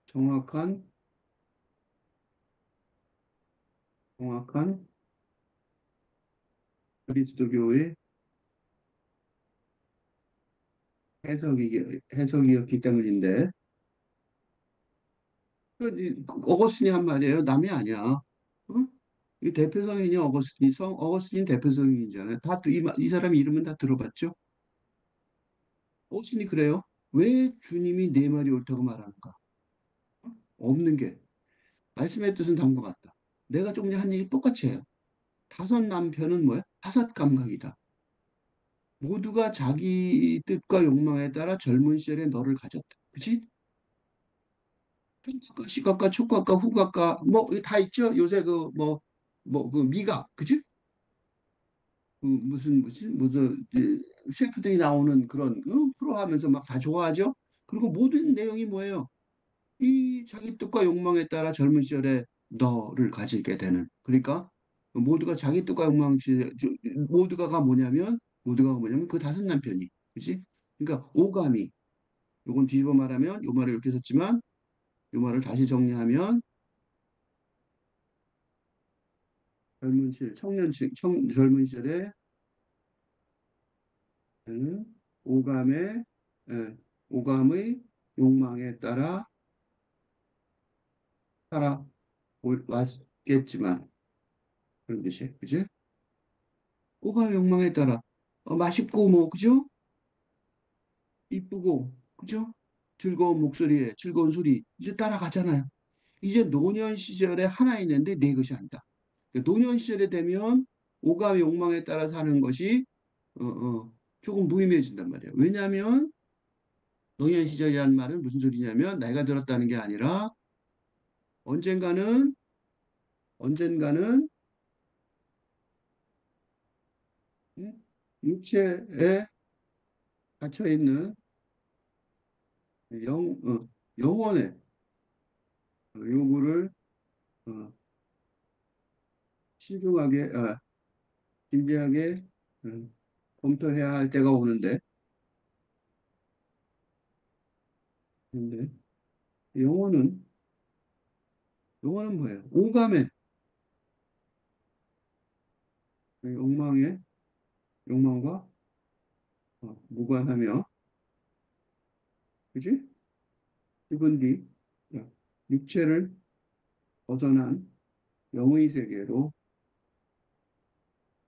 정확한 정확한 그리스도교의 해석이었기 때문인데 어거스틴이 한 말이에요. 남이 아니야. 어? 이 대표성인이 어거스틴 대표성인이잖아요. 이 사람 이름은 다 들어봤죠? 어거스틴이 그래요. 왜 주님이 내 말이 옳다고 말하는가? 없는 게 말씀의 뜻은 다음과 같다. 내가 조금 전에 한 얘기 똑같이 해요. 다섯 남편은 뭐야? 다섯 감각이다. 모두가 자기 뜻과 욕망에 따라 젊은 시절에 너를 가졌다. 그치? 평가가, 시각과, 촉각과, 후각과, 뭐, 이거 다 있죠? 요새 그, 그 미각, 그치? 그 무슨, 셰프들이 나오는 그런, 프로 하면서 막 다 좋아하죠? 그리고 모든 내용이 뭐예요? 이 자기 뜻과 욕망에 따라 젊은 시절에 너를 가지게 되는. 그러니까 모두가 자기 뜻과 모두가가 뭐냐면 그 다섯 남편이. 그치? 그러니까 오감이, 요건 뒤집어 말하면 요 말을 이렇게 썼지만 요 말을 다시 정리하면 젊은 시절에 오감의 예, 오감의 욕망에 따라 살아왔겠지만 그런 뜻이에요. 그지? 오감의 욕망에 따라 맛있고 뭐 그죠? 이쁘고 그죠? 즐거운 목소리에 즐거운 소리 이제 따라가잖아요. 이제 노년 시절에 하나 있는데 네 것이 아니다. 그러니까 노년 시절에 되면 오감의 욕망에 따라 사는 것이 조금 무의미해진단 말이에요. 왜냐하면 노년 시절이라는 말은 무슨 소리냐면 나이가 들었다는 게 아니라 언젠가는 언젠가는 음, 육체에 갇혀 있는 영혼의 요구를 어, 신중하게 진지하게 어, 검토해야 할 때가 오는데 근데 영혼은 영혼은 뭐예요? 오감의 욕망의 욕망과 무관하며 그지? 죽은 뒤 육체를 벗어난 영의 세계로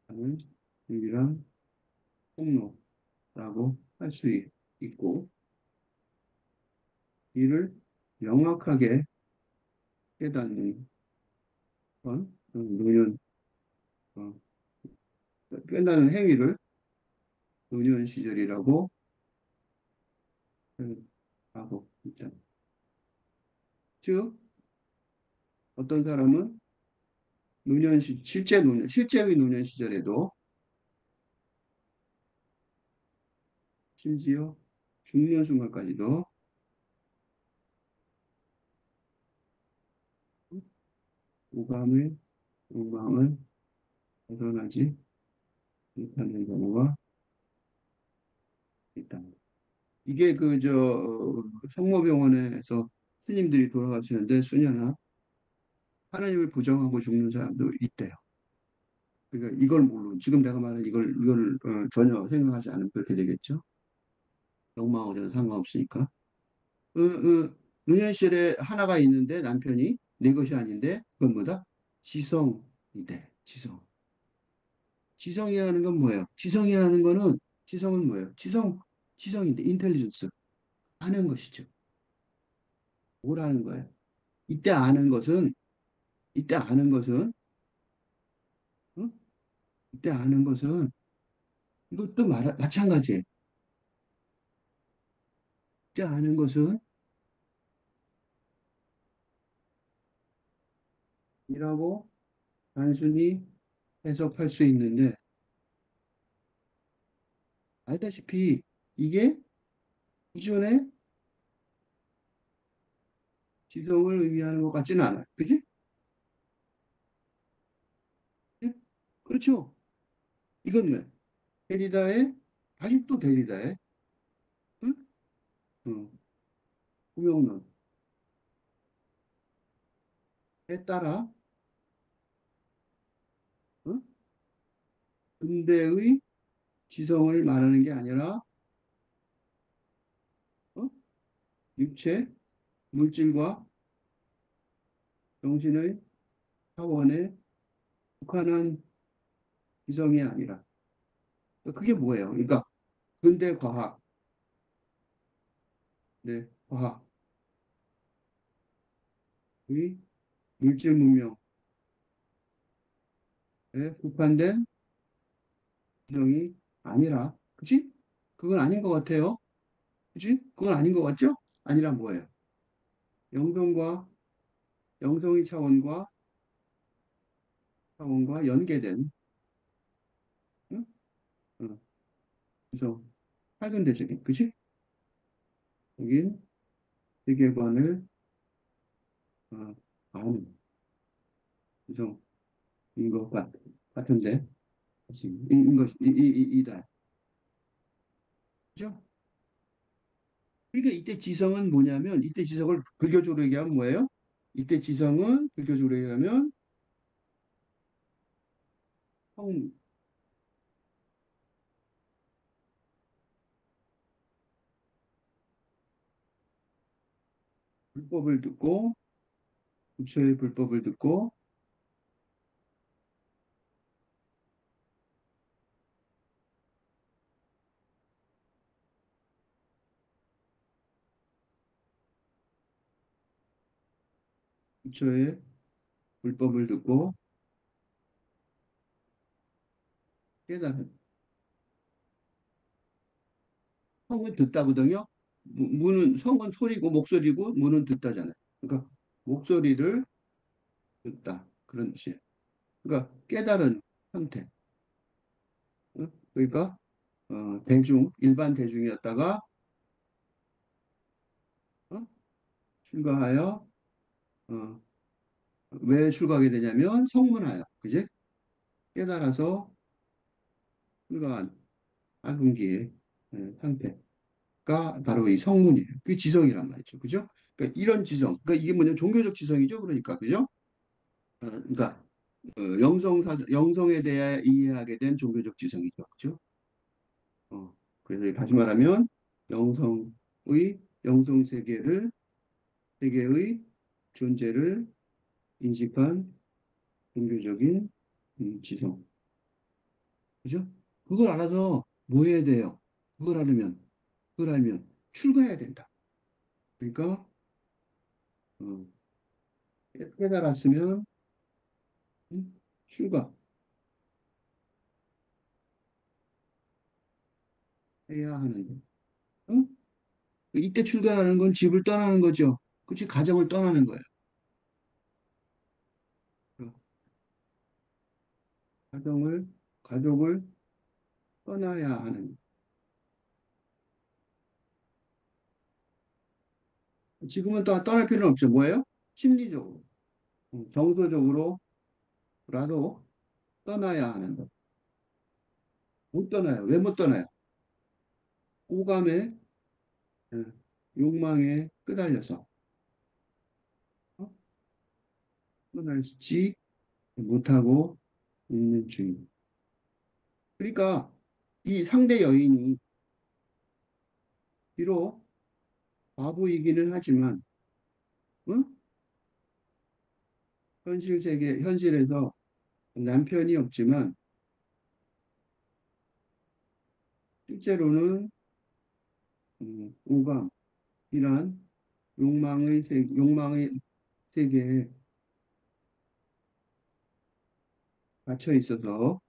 가는 유일한 통로라고 할 수 있고 이를 명확하게 깨닫는 건 노년 어, 깨닫는 행위를 노년 시절이라고 하고 있다. 즉 어떤 사람은 실제의 노년 시절에도 심지어 중년 순간까지도 오감의 욕망을 벗어나지 못하는 경우가 있다. 이게 성모병원에서 스님들이 돌아가시는데 수녀나 하나님을 부정하고 죽는 사람도 있대요. 그러니까 이걸 모르고 지금 내가 말한 이걸 전혀 생각하지 않으면 그렇게 되겠죠. 욕망하고 저는 상관없으니까. 노년실에 하나가 있는데 남편이 내 것이 아닌데 그건 뭐다? 지성이대. 지성. 지성이라는 건 뭐예요? 지성은 뭐예요? 지성인데 인텔리전스 아는 것이죠. 뭘 아는 거예요? 이때 아는 것은 이때 아는 것은 어? 이때 아는 것은 이것도 마찬가지예요. 이때 아는 것은 이라고 단순히 해석할 수 있는데 알다시피 이게 기존의 지성을 의미하는 것 같지는 않아요. 그지? 예? 그렇죠. 이건 왜? 데리다의 다시 또 데리다의 응? 어, 구명론에 따라 어? 근대의 지성을 말하는 게 아니라 어? 육체, 물질과 정신의 차원에 국한한 지성이 아니라 그게 뭐예요? 그러니까 근대 과학, 네, 과학 물질 문명에 국한된 지성이 아니라, 그치? 그건 아닌 것 같아요. 그치? 그건 아닌 것 같죠? 아니라 뭐예요? 영성과, 영성의 차원과 연계된, 응? 그래서 팔근대적인, 그치? 여긴 세계관을 어, 아는 구성인 것 같은데, 지금 이다. 그죠? 그러니까 이때 지성은 뭐냐면, 이때 지성을 불교적으로 얘기하면 뭐예요? 이때 지성은 불교적으로 얘기하면 성, 불법을 듣고, 부처의 불법을 듣고, 부처의 불법을 듣고 깨달은 성은 듣다거든요. 무는 성은 소리고 목소리고 무는 듣다잖아요. 그러니까 목소리를 듣다 그런 뜻이에요. 그러니까 깨달은 상태. 응? 그러니까 대중 일반 대중이었다가 어? 출가하여 어, 왜 출가하게 되냐면 성문하여 그지? 깨달아서 출가한 사근기의 상태가 바로 이 성문이에요. 그게 지성이란 말이죠. 그죠? 그러니까 이런 지성. 그러니까 이게 뭐냐면 종교적 지성이죠. 그러니까 그죠? 그러니까 영성에 대해 이해하게 된 종교적 지성이죠. 그죠? 그래서 다시 말하면 영성의 영성 세계의 존재를 인식한 종교적인 지성. 그죠? 그걸 알아서 뭐 해야 돼요? 그걸 알으면, 그걸 알면 출가해야 된다. 그러니까, 어, 깨달았으면, 출가해야 하는데. 응? 이때 출가하는 건 집을 떠나는 거죠. 그치? 가정을 떠나는 거예요. 어, 가정을, 가족을 떠나야 하는. 지금은 또 떠날 필요는 없죠. 뭐예요? 심리적으로, 정서적으로라도 떠나야 하는 것. 못 떠나요. 왜 못 떠나요? 오감에, 어, 욕망에 끄달려서 어? 떠날지 못하고 있는 중입니다. 그러니까 이 상대 여인이 비록 과부이기는 하지만 응? 현실에서 남편이 없지만 실제로는 오감이란 욕망의 세계에 갇혀 있어서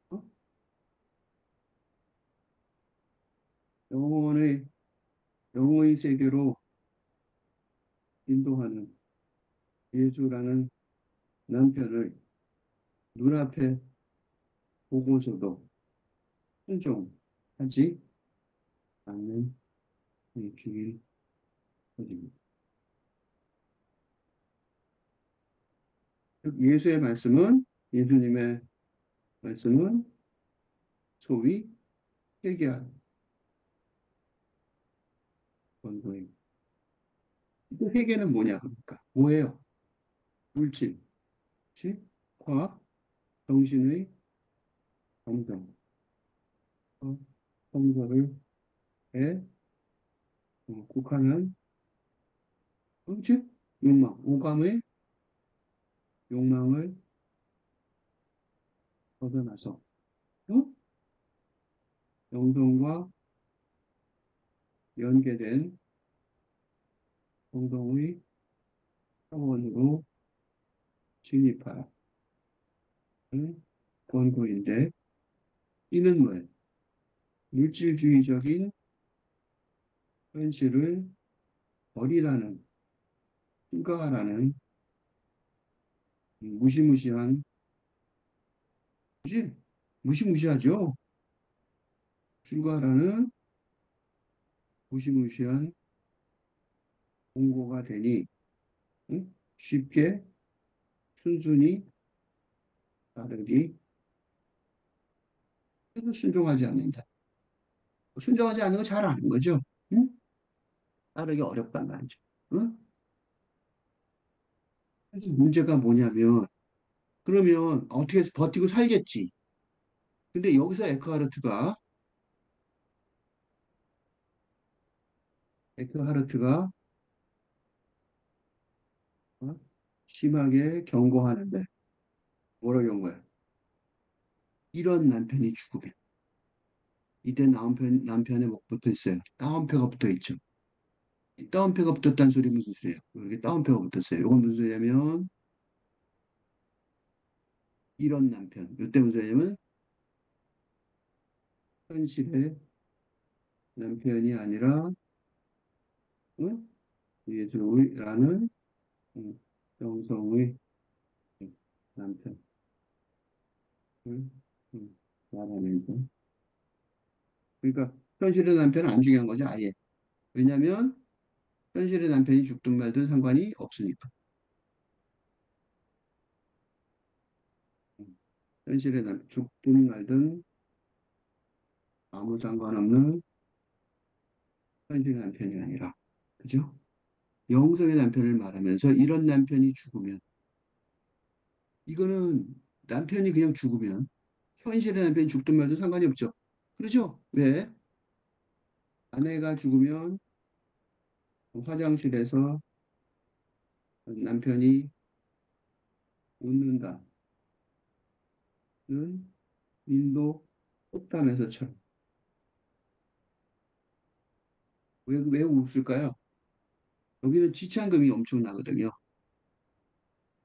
어? 영혼의 영혼의 세계로 인도하는 예수라는 남편을 눈앞에 보고서도 순종하지 않는 이 주일 것입니다. 즉 예수님의 말씀은 소위 회개한 권고입니다. 그 회개는 뭐냐 그러니까 뭐예요? 물질, 즉 과학, 정신의 감정, 성서를 에 국한한 즉 오감의 욕망을 벗어나서 어? 영성과 연계된 공동의 차원으로 진입하라. 권고인데, 이는 뭐예요? 물질주의적인 현실을 버리라는, 휴가라는 무시무시한, 그지? 무시무시하죠? 휴가라는 무시무시한 공고가 되니, 응? 쉽게 순순히 따르기, 그래도 순종하지 않는다. 순종하지 않는 거 잘 아는 거죠? 응? 따르기 어렵단 말이죠. 응? 그래서 문제가 뭐냐면, 그러면 어떻게 해서 버티고 살겠지. 근데 여기서 에크하르트가 어? 심하게 경고하는데, 뭐라 경고해? 이런 남편이 죽으면. 이때 남편의 목 붙어 있어요. 따옴표가 붙어 있죠. 이 따옴표가 붙었다는 소리 무슨 소리예요? 이렇게 따옴표가 붙었어요. 이건 무슨 소리냐면, 이런 남편. 이때 무슨 소리냐면, 현실의 남편이 아니라, 응? 예술이라는 정성의 남편을 말하는 거. 그러니까 현실의 남편은 안 중요한 거죠, 아예. 왜냐하면 현실의 남편이 죽든 말든 상관이 없으니까. 현실의 죽든 말든 아무 상관없는 현실의 남편이 아니라, 그죠? 영성의 남편을 말하면서 이런 남편이 죽으면, 이거는 남편이 그냥 죽으면 현실의 남편이 죽든 말든 상관이 없죠. 그렇죠? 왜? 아내가 죽으면 화장실에서 남편이 웃는다는 인도 속담에서처럼. 왜 웃을까요? 여기는 지창금이 엄청나거든요.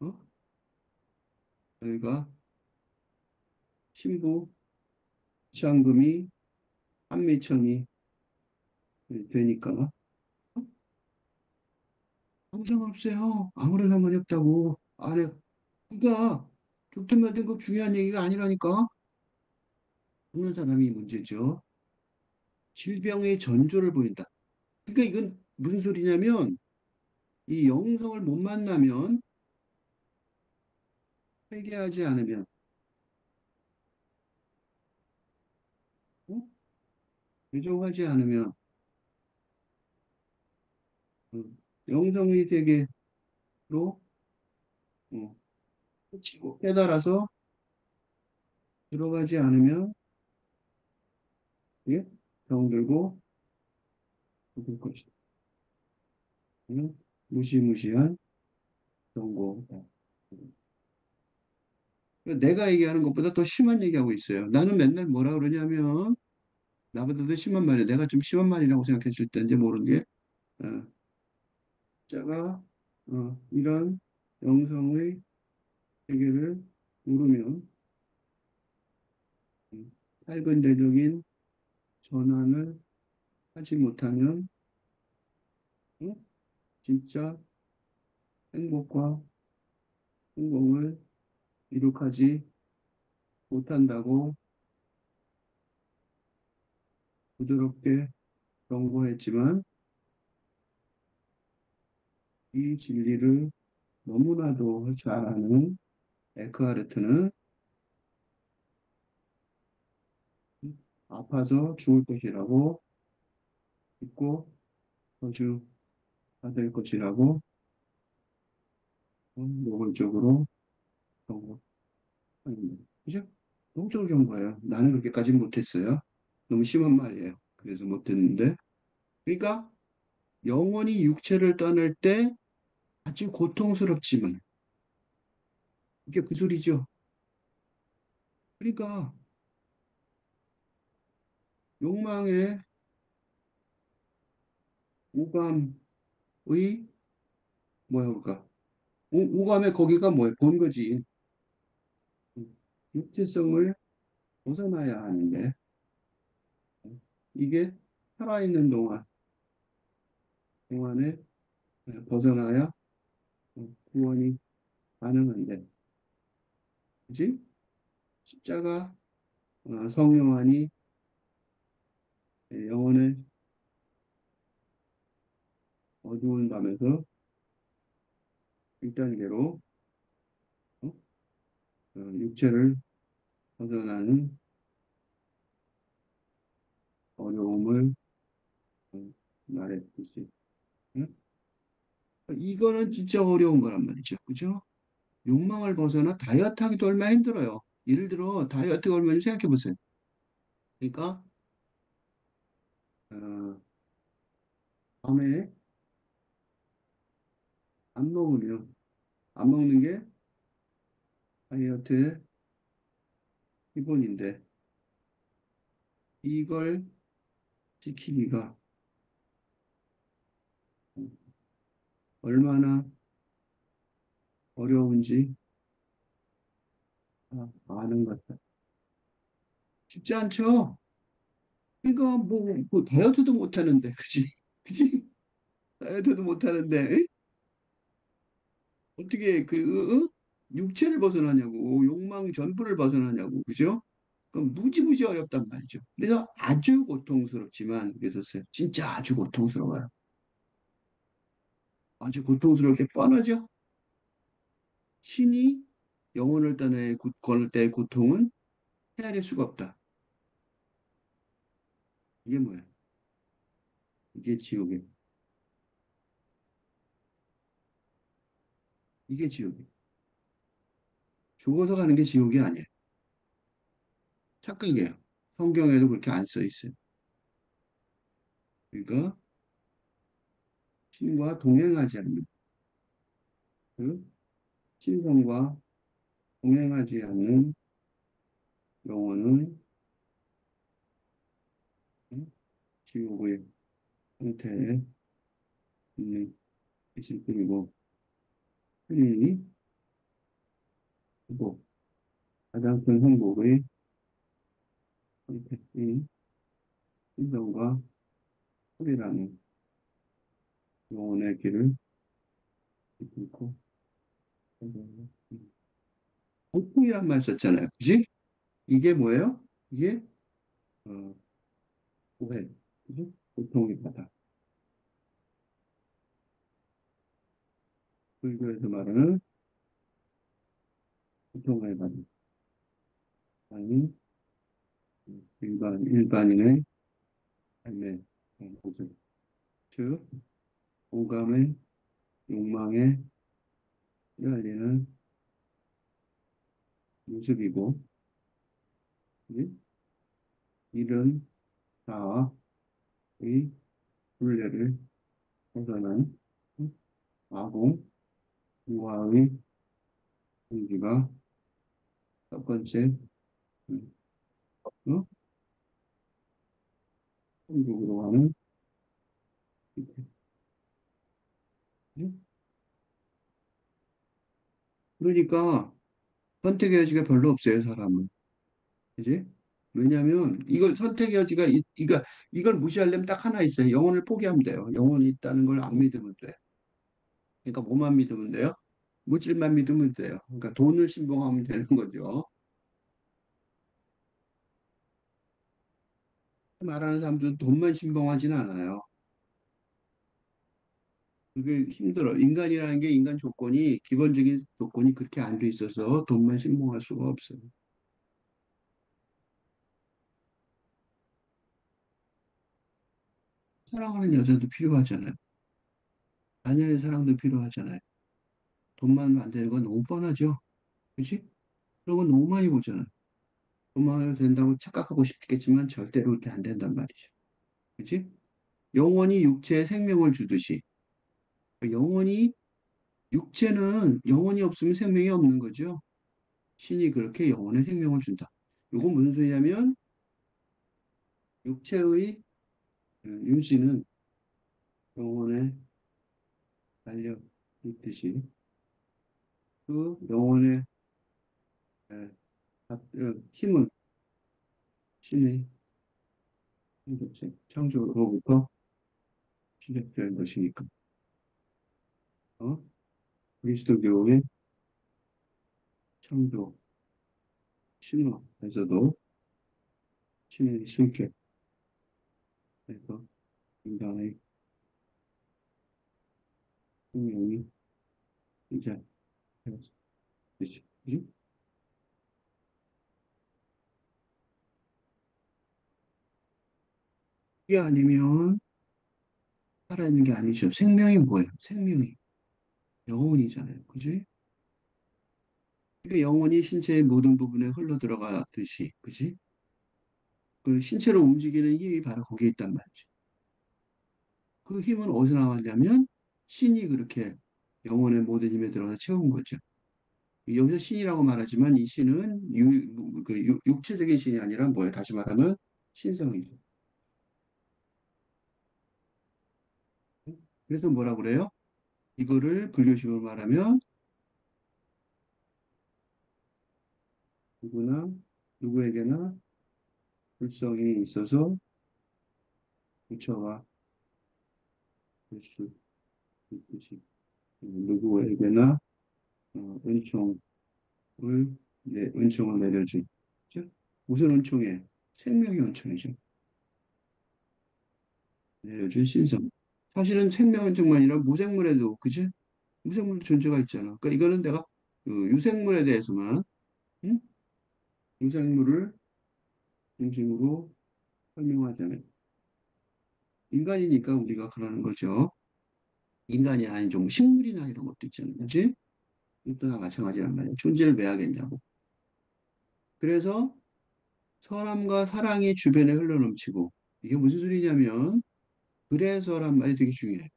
어? 여기가 신부 지창금이 한미천이 되니까 아무 상관없어요. 아무런 상관이 없다고. 아내, 그러니까 죽든 말든 그 중요한 얘기가 아니라니까. 죽는 사람이 문제죠. 질병의 전조를 보인다. 그러니까 이건 무슨 소리냐면 이 영성을 못 만나면 회개하지 않으면 어? 교정하지 않으면 어, 영성의 세계로 어, 치고 깨달아서 들어가지 않으면 예? 병들고 죽을 것이다. 무시무시한 경고다. 내가 얘기하는 것보다 더 심한 얘기하고 있어요. 나는 맨날 뭐라 그러냐면 나보다 더 심한 말이야. 내가 좀 심한 말이라고 생각했을 때인지 모르는 게 어, 자가 이런 영성의 세계를 모르면 살근대적인 전환을 하지 못하면 어? 진짜 행복과 성공을 이룩하지 못한다고 부드럽게 경고했지만 이 진리를 너무나도 잘 아는 에크하르트는 아파서 죽을 것이라고 믿고 저주받을 것이라고 노골적으로 경고합니다. 그죠? 노골적으로 경고해요. 나는 그렇게까지는 못했어요. 너무 심한 말이에요. 그래서 못했는데. 그러니까 영혼이 육체를 떠날 때 아주 고통스럽지만 이게 그 소리죠. 그러니까 욕망의 오감의 뭐야 그럴까? 오감에 거기가 뭐예요? 본 거지. 육체성을 벗어나야 하는데 이게 살아있는 동안에 벗어나야 구원이 가능한데, 그지? 십자가 성령하니 영혼의 어두운 밤에서 1단계로 육체를 벗어나는 어려움을 어, 말했듯이. 응? 이거는 진짜 어려운 거란 말이죠. 그죠? 욕망을 벗어나 다이어트 하기도 얼마나 힘들어요. 예를 들어 다이어트가 얼마나 생각해 보세요. 그러니까 어, 밤에 안 먹으면 안 먹는 게 다이어트의 기본인데 이걸 지키기가 얼마나 어려운지 아는 것 같아요. 쉽지 않죠? 그러니까 뭐 다이어트도 못 하는데, 그지? 그지? 다이어트도 못 하는데 어떻게 육체를 벗어나냐고, 욕망 전부를 벗어나냐고, 그죠? 그럼 무지무지 어렵단 말이죠. 그래서 아주 고통스럽지만, 그래서 진짜 아주 고통스러워요. 아주 고통스럽게 뻔하죠? 신이 영혼을 거를 때의 고통은 헤아릴 수가 없다. 이게 뭐야? 이게 지옥이에요. 이게 지옥이에요. 죽어서 가는 게 지옥이 아니에요. 착각이에요. 성경에도 그렇게 안 써 있어요. 그러니까 신과 동행하지 않는, 그 신성과 동행하지 않는 영혼은 지옥의 상태에 있는 있을 뿐이고, 흔히 행복, 가장 큰 행복의 선택인 신성과 소리라는 영혼의 길을 뚫고 고통이란 말 썼잖아요. 그지? 이게 뭐예요? 이게 어, 오해, 그지? 고통이 바다. 불교에서 말하는 고통의 바다. 아니 일반인의 삶의 모습. 즉, 오감의 욕망에 휘말리는 모습이고, 그지? 이런 자아의 분례를 벗어난 아공, 우화의 공기가 첫 번째 음, 어? 천국으로 가는 길이에요. 그러니까 선택의 여지가 별로 없어요, 사람은. 그지? 왜냐하면 이걸 선택의 여지가 이걸 무시하려면 딱 하나 있어요. 영혼을 포기하면 돼요. 영혼이 있다는 걸 안 믿으면 돼. 그러니까 뭐만 믿으면 돼요? 물질만 믿으면 돼요. 그러니까 돈을 신봉하면 되는 거죠. 말하는 사람들은 돈만 신봉하지는 않아요. 그게 힘들어. 인간이라는 게 인간 조건이 기본적인 조건이 그렇게 안 돼 있어서 돈만 신봉할 수가 없어요. 사랑하는 여자도 필요하잖아요. 자녀의 사랑도 필요하잖아요. 돈만 안 되는 건 너무 뻔하죠. 그렇지? 그런 건 너무 많이 보잖아요. 돈만 하면 된다고 착각하고 싶겠지만 절대로 그렇게 안 된단 말이죠. 그렇지? 영혼이 육체에 생명을 주듯이 영혼이 육체는 영혼이 없으면 생명이 없는 거죠. 신이 그렇게 영혼의 생명을 준다. 이건 무슨 소리냐면 육체의 유지는 영혼에 달려 있듯이 그 영혼의 에, 힘은 신의 창조로부터 시작된 것이니까. 어? 그리스도교의 창조 신화에서도 신의 실체에서 인간의 생명이 이제 그치? 이게 아니면 살아있는 게 아니죠. 생명이 뭐예요? 생명이 영혼이잖아요. 그지? 그러니까 영혼이 신체의 모든 부분에 흘러 들어가듯이, 그지? 그 신체를 움직이는 힘이 바로 거기에 있단 말이죠. 그 힘은 어디서 나왔냐면 신이 그렇게 영혼의 모든 힘에 들어서 채운 거죠. 여기서 신이라고 말하지만 이 신은 육체적인 신이 아니라 뭐예요? 다시 말하면 신성이죠. 그래서 뭐라 그래요? 이거를 불교식으로 말하면 누구나 누구에게나 불성이 있어서 부처가 될 수 있듯이 누구에게나 은총을 은총을 내려준 그죠? 무슨 은총이에요? 생명의 은총이죠. 내려준 신성. 사실은 생명 은총만 아니라 무생물에도 그지? 무생물 존재가 있잖아. 그러니까 이거는 내가 그 유생물에 대해서만 응? 유생물을 중심으로 설명하자면 인간이니까 우리가 그러는 거죠. 인간이 아닌 좀 식물이나 이런 것도 있잖아요. 그지? 이것도 다 마찬가지란 말이에요. 존재를 왜 하겠냐고. 그래서 선함과 사랑이 주변에 흘러넘치고 이게 무슨 소리냐면 그래서란 말이 되게 중요해요.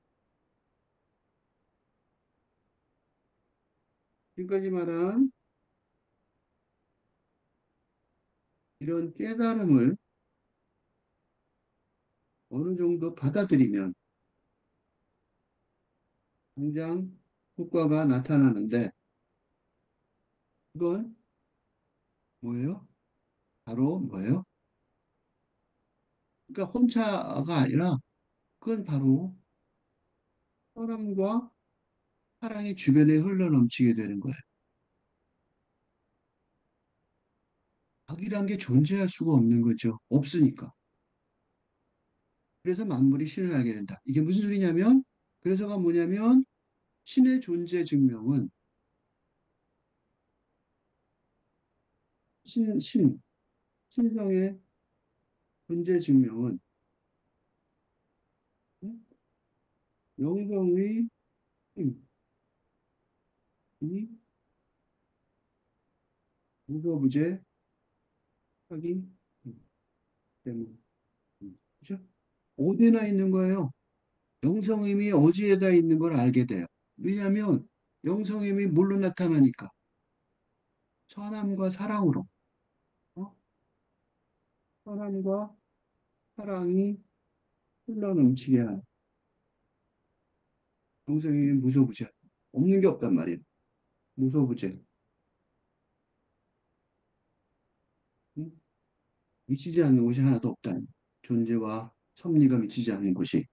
지금까지 말한 이런 깨달음을 어느 정도 받아들이면 당장 효과가 나타나는데 그건 뭐예요? 바로 뭐예요? 그러니까 혼자가 아니라 그건 바로 사랑과 사랑이 주변에 흘러넘치게 되는 거예요. 악이란 게 존재할 수가 없는 거죠. 없으니까. 그래서 만물이 신을 알게 된다. 이게 무슨 소리냐면 그래서가 뭐냐면 신의 존재 증명은 신성의 존재 증명은 음, 영성의 힘, 이 무소부재 하기 때문. 그죠? 어디나 있는 거예요. 영성임이 어디에다 있는 걸 알게 돼요. 왜냐하면 영성임이 뭘로 나타나니까 선함과 사랑으로 어? 선함과 사랑이 흘러넘치게 하는 영성임이 무소부재 없는 게 없단 말이에요. 무소부재 응? 미치지 않는 곳이 하나도 없다는 존재와 섭리가 미치지 않는 곳이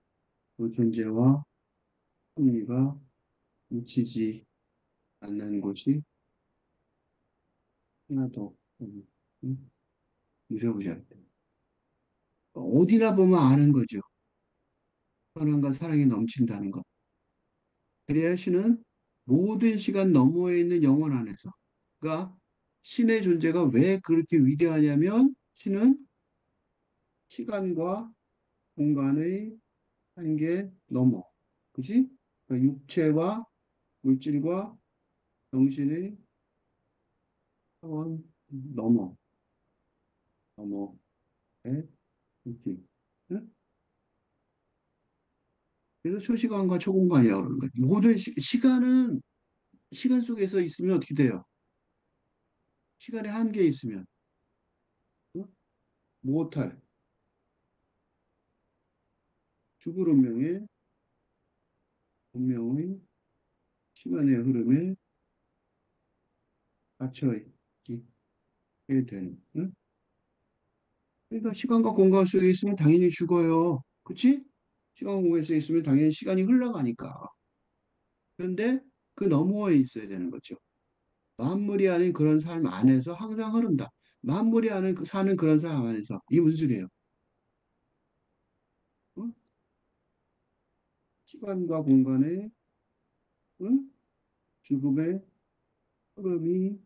그 존재와 섭리가 미치지 않는 곳이 하나도 없는 응? 무소부재 어디나 보면 아는 거죠. 선함과 사랑이 넘친다는 것. 그래야 신은 모든 시간 너머에 있는 영혼 안에서. 그러니까 신의 존재가 왜 그렇게 위대하냐면 신은 시간과 공간의 한계 넘어. 그지? 그러니까 육체와 물질과 정신의 차원 넘어. 넘어에 있지. 응? 그래서 초시간과 초공간이라고 그러는 거야. 모든 시간은 시간 속에서 있으면 어떻게 돼요? 시간의 한계에 있으면 응? 못할 죽을 운명의 시간의 흐름에 갇혀 있게 되는. 응? 그러니까 시간과 공간 속에 있으면 당연히 죽어요. 그치? 시간 공간 속에 있으면 당연히 시간이 흘러가니까. 그런데 그 너머에 있어야 되는 거죠. 만물이 아닌 그런 삶 안에서 항상 흐른다. 만물이 아닌 사는 그런 삶 안에서. 이게 무슨 소리예요? 응? 시간과 공간의 응? 죽음의 흐름이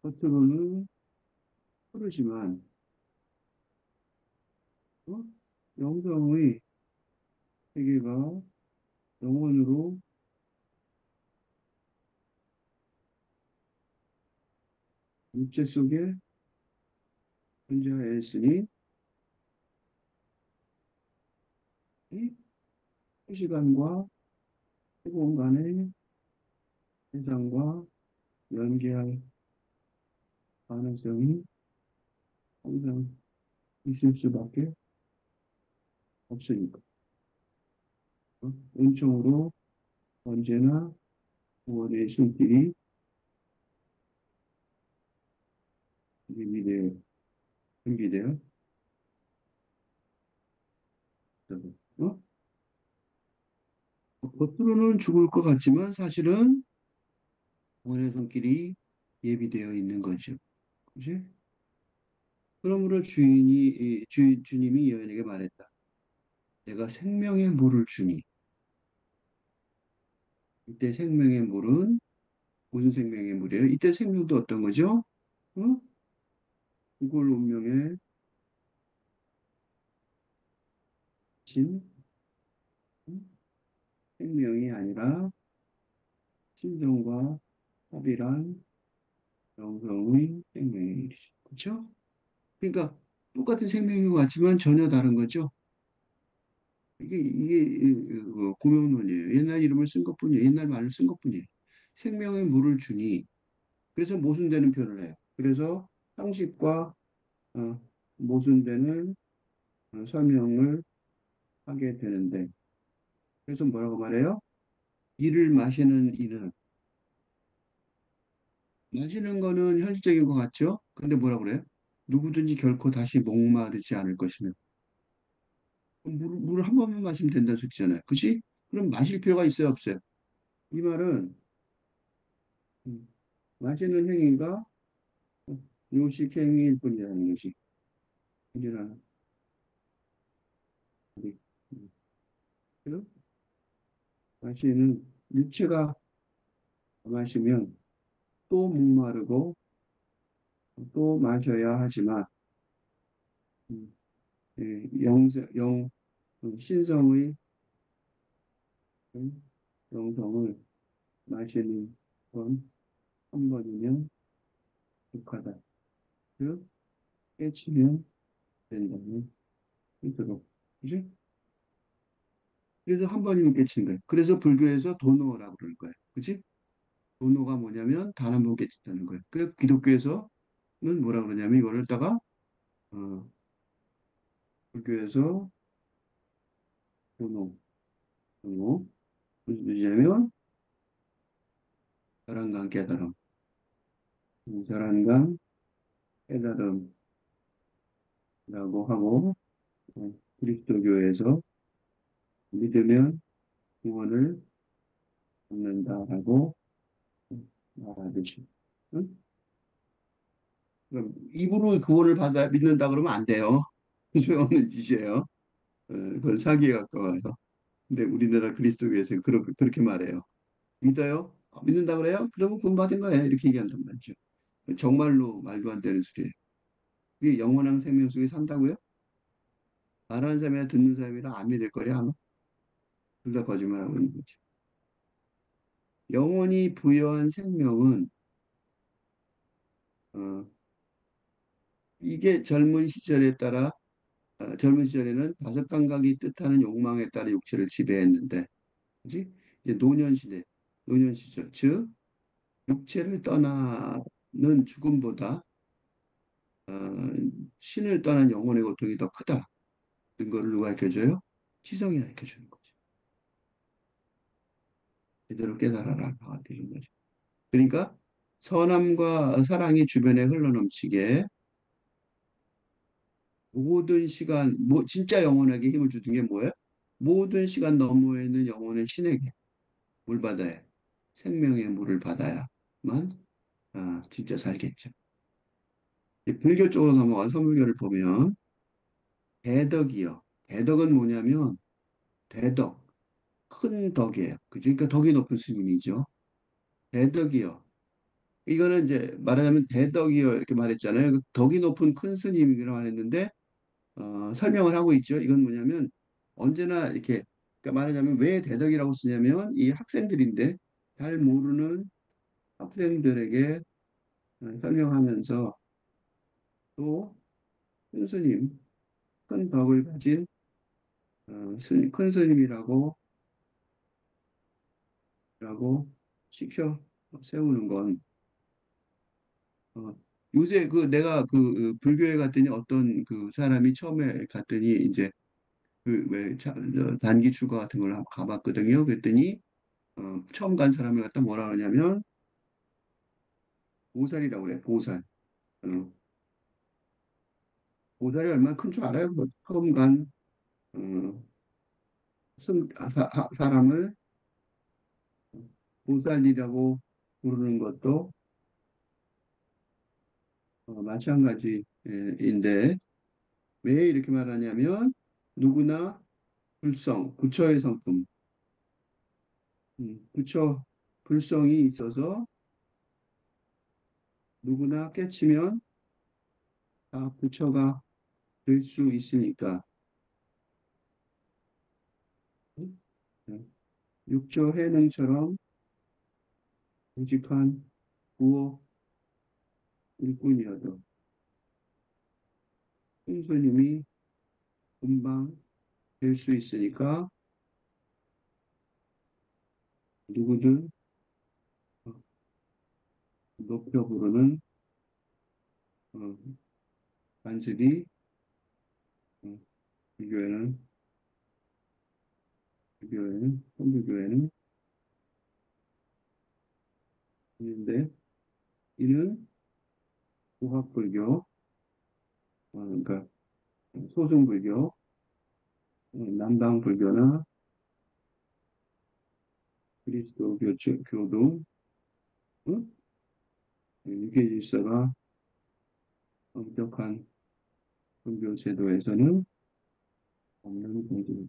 겉으로는 흐르지만 어? 영성의 세계가 영원으로 육체 속에 존재하였으니 이 시간과 시공간의 세상과 연계할 가능성이 항상 있을 수밖에 없으니까. 은총으로 언제나 구원의 손길이 준비되어, 준비되어, 어? 겉으로는 죽을 것 같지만 사실은 구원의 손길이 예비되어 있는 거죠. 그지? 그러므로 주님이 여인에게 말했다. 내가 생명의 물을 주니. 이때 생명의 물은 무슨 생명의 물이에요? 이때 생명도 어떤 거죠? 어? 구골 운명의 진 생명이 아니라 신성과 합일한 영성의 생명의 일이죠. 그렇죠? 그러니까 똑같은 생명인 것 같지만 전혀 다른 거죠. 이게 구명론이에요. 옛날 이름을 쓴 것뿐이에요. 옛날 말을 쓴 것뿐이에요. 생명의 물을 주니 그래서 모순되는 표현을 해요. 그래서 상식과 어, 모순되는 설명을 하게 되는데 그래서 뭐라고 말해요? 이를 마시는 이는 마시는 거는 현실적인 것 같죠? 근데 뭐라 그래요? 누구든지 결코 다시 목마르지 않을 것이며 물을 한 번만 마시면 된다는 소리잖아요. 그치? 그럼 마실 필요가 있어요, 없어요? 이 말은 음, 마시는 행위가 요식 행위일 뿐이라는 것이 이라는 우리 그 마시는 육체가 마시면 또 목마르고 또 마셔야 하지만 음, 신성의 영성을 마시는 건 한 번이면 독하다. 즉 깨치면 된다는 뜻으로. 그지? 그래서 한 번이면 깨친 거예요. 그래서 불교에서 도노라고 그럴 거예요. 그지? 도노가 뭐냐면 단 한 번 깨친다는 거예요. 그 기독교에서는 뭐라 그러냐면 이거를 다가 어, 불교에서 도노, 도노 무슨 뜻이냐면 자란강 깨달음, 자란강 깨달음이라고 하고 그리스도교에서 믿으면 구원을 얻는다라고 말하듯이. 응? 그럼 입으로 구원을 받아 믿는다 그러면 안 돼요. 소용없는 짓이에요. 그건 사기에 가까워요. 근데 우리나라 그리스도교에서는 그렇게 말해요. 믿어요? 믿는다 그래요? 그러면 구원 받은 거예요. 이렇게 얘기한단 말이죠. 정말로 말도 안 되는 소리예요. 그게 영원한 생명 속에 산다고요? 말하는 사람이나 듣는 사람이랑 안 믿을 거래 아마. 둘 다 거짓말하고 있는 거죠. 영원히 부여한 생명은 어, 이게 젊은 시절에는 다섯 감각이 뜻하는 욕망에 따라 육체를 지배했는데, 그지? 이제 노년 시절, 즉 육체를 떠나는 죽음보다 어, 신을 떠난 영혼의 고통이 더 크다. 근거를 누가 밝혀줘요? 지성이 밝혀주는 거죠. 제대로 깨달아라. 이런 거죠. 그러니까 선함과 사랑이 주변에 흘러넘치게 모든 시간, 진짜 영혼에게 힘을 주는 게 뭐예요? 모든 시간 너머에 있는 영혼의 신에게 물 받아야, 생명의 물을 받아야만 진짜 살겠죠. 이제 불교 쪽으로 넘어가 서불교를 보면 대덕이요. 대덕은 뭐냐면 대덕, 큰 덕이에요. 그죠? 그러니까 덕이 높은 스님이죠. 대덕이요. 이거는 이제 말하자면 대덕이요 이렇게 말했잖아요. 그 덕이 높은 큰 스님이라고 말했는데 설명을 하고 있죠. 이건 뭐냐면 언제나 이렇게 그러니까 말하자면 왜 대덕이라고 쓰냐면 이 학생들인데 잘 모르는 학생들에게 설명하면서 또 큰 스님, 큰 덕을 가진 큰 스님이라고 시켜 세우는 건 어, 요새 그 내가 불교에 갔더니 어떤 그 사람이 처음에 갔더니 이제 그왜 단기 출가 같은 걸 한번 가봤거든요. 그랬더니 처음 간 사람을 갖다 뭐라 그러냐면 보살이라고 그래. 보살. 어, 보살이 얼마나 큰 줄 알아요? 그 처음 간 어, 사람을 보살이라고 부르는 것도 마찬가지인데 왜 이렇게 말하냐면 누구나 부처의 성품, 부처 불성이 있어서 누구나 깨치면 다 부처가 될 수 있으니까 음, 육조 해능처럼 무직한 구어 일꾼이어도 순수님이 금방 될 수 있으니까 누구든 어, 높여 부르는 어, 관습이 어, 비교에는 선교교회는 있는데 이는 고학불교 그러니까 소승불교 남방불교나 그리스도 교도 응? 유계질서가 엄격한 불교 제도에서는 없는 공식.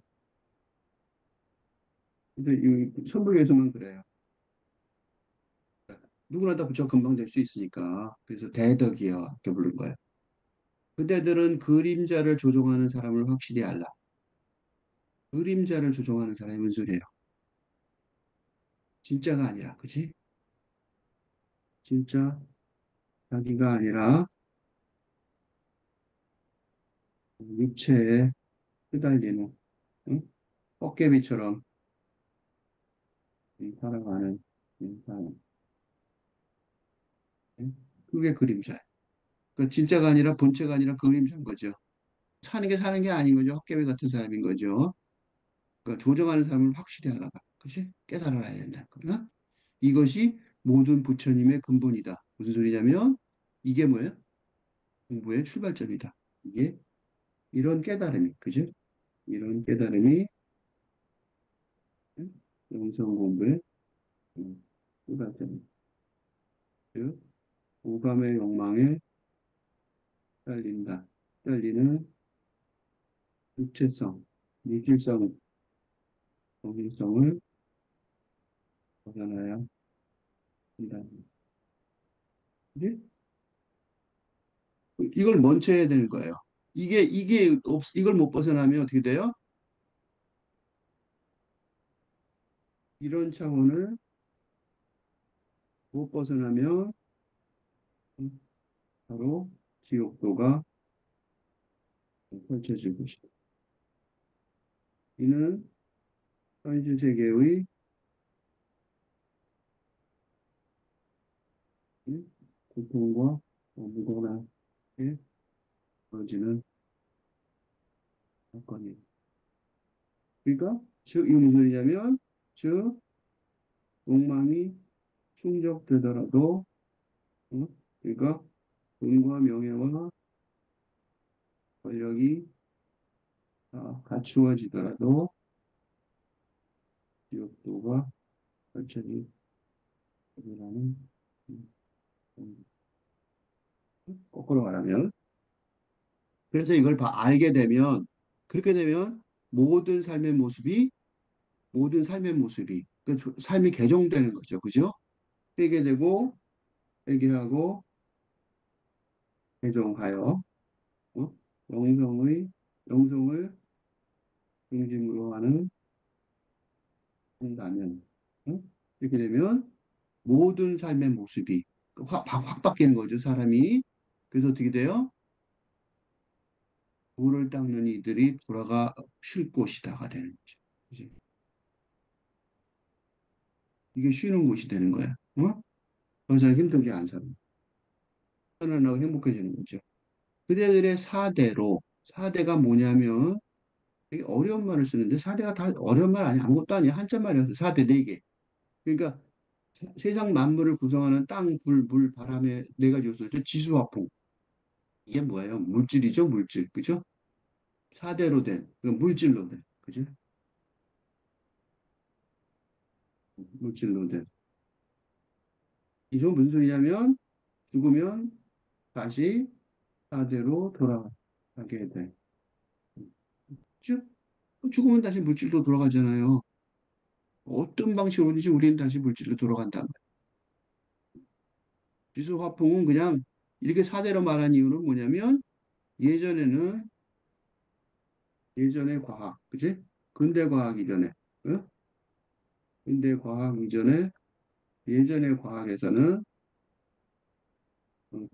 근데 이 천불교에서만 그래요. 누구나 다 부처 금방 될 수 있으니까. 그래서 대덕이여 이렇게 부른 거예요. 그대들은 그림자를 조종하는 사람을 확실히 알라. 그림자를 조종하는 사람이 무슨 소리예요? 진짜가 아니라, 그치? 진짜 자기가 아니라 육체에 휘달리는 응? 꺾개비처럼 살아가는 사람. 응? 그게 그림자예요. 그러니까 진짜가 아니라 본체가 아니라 그림자인 거죠. 사는 게 아닌 거죠. 헛개비 같은 사람인 거죠. 그러니까 조정하는 사람을 확실히 알아라. 그치? 깨달아야 된다. 그러나 이것이 모든 부처님의 근본이다. 무슨 소리냐면 이게 뭐예요? 공부의 출발점이다. 이게 이런 깨달음이, 그죠? 이런 깨달음이 영성 공부의 출발점. 즉, 오감의 욕망에 딸린다. 딸리는 육체성, 미질성, 정신성을 벗어나야 한다. 그지? 이걸 먼저 해야 되는 거예요. 이걸 못 벗어나면 어떻게 돼요? 이런 차원을 못 벗어나면 바로 지옥도가 펼쳐질 것이다. 이는 현실 세계의 고통과 무고나게 벌어지는 사건이에요. 그러니까 즉 이건 무슨 소리냐면 즉 욕망이 충족되더라도 어? 그러니까 돈과 명예와 권력이 갖추어지더라도 지옥도가 펼쳐지라는 거꾸로 말하면 그래서 이걸 알게 되면 그렇게 되면 모든 삶의 모습이 모든 삶의 모습이 그 삶이 개종되는 거죠. 그죠? 회개되고 회개하고 개종하여 어? 영성의 영성을 중심으로 하는 한다면 이렇게 되면 모든 삶의 모습이 확 바뀌는 거죠. 사람이 그래서 어떻게 돼요? 돌을 닦는 이들이 돌아가 쉴 곳이다가 되는 거죠. 그지? 이게 쉬는 곳이 되는 거야. 어? 더 이상 힘들게 안 살아. 편안하고 행복해지는 거죠. 그대들의 사대가 뭐냐면 되게 어려운 말을 쓰는데 사대가 다 어려운 말 아니야. 아무것도 아니야. 한자 말이어서 사대 네 개. 그러니까 세상 만물을 구성하는 땅, 불, 물, 바람의 네 가지 요소죠. 지수화풍. 이게 뭐예요? 물질이죠, 물질. 그죠? 사대로 된, 물질로 된. 그죠? 물질로 된. 이게 무슨 소리냐면 죽으면 다시 사대로 돌아가게 돼. 그죠? 죽으면 다시 물질로 돌아가잖아요. 어떤 방식으로든지 우리는 다시 물질로 돌아간다. 지수화풍은 그냥 이렇게 사대로 말한 이유는 뭐냐면 예전에는 예전의 과학, 그지? 근대 과학 이전에, 어? 근대 과학 이전에 예전의 과학에서는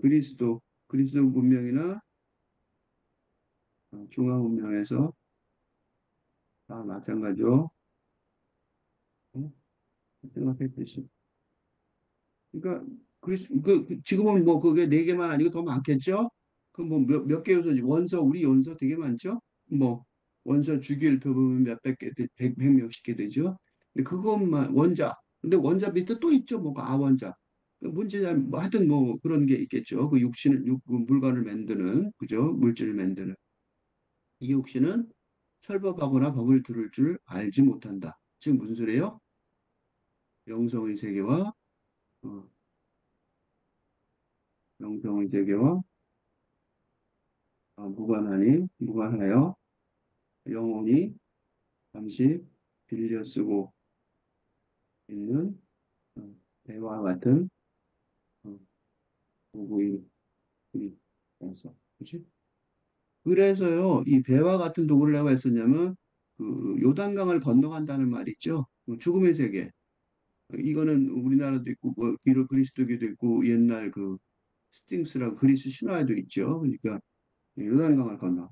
그리스도 문명이나 중화 문명에서 다 마찬가지로 어? 생각했듯이. 그러니까 지금은 뭐 그게 네 개만 아니고 더 많겠죠? 그 뭐 몇 개 요소지? 우리 원소 되게 많죠? 뭐 원소 주기율표 보면 몇백 개, 백 몇십 개 되죠? 근데 그것만 원자. 근데 원자 밑에 또 있죠? 뭐 아원자. 문제자 뭐 하여튼 뭐 그런 게 있겠죠. 그 물건을 만드는 그죠? 물질을 만드는 이 육신은 철법하거나 법을 들을 줄 알지 못한다. 지금 무슨 소리예요? 영성의 세계와 어, 영성의 세계와 무관하여 영혼이 잠시 빌려 쓰고 있는 어, 배와 같은 어, 도구이 있어. 그치? 그래서요, 이 배와 같은 도구를 내가 왜 썼냐면, 그 요단강을 건너간다는 말 있죠? 죽음의 세계. 이거는 우리나라도 있고, 뭐, 그리스도교도 있고, 옛날 그 스팅스라고 그리스 신화에도 있죠. 그러니까 요단강을 건너.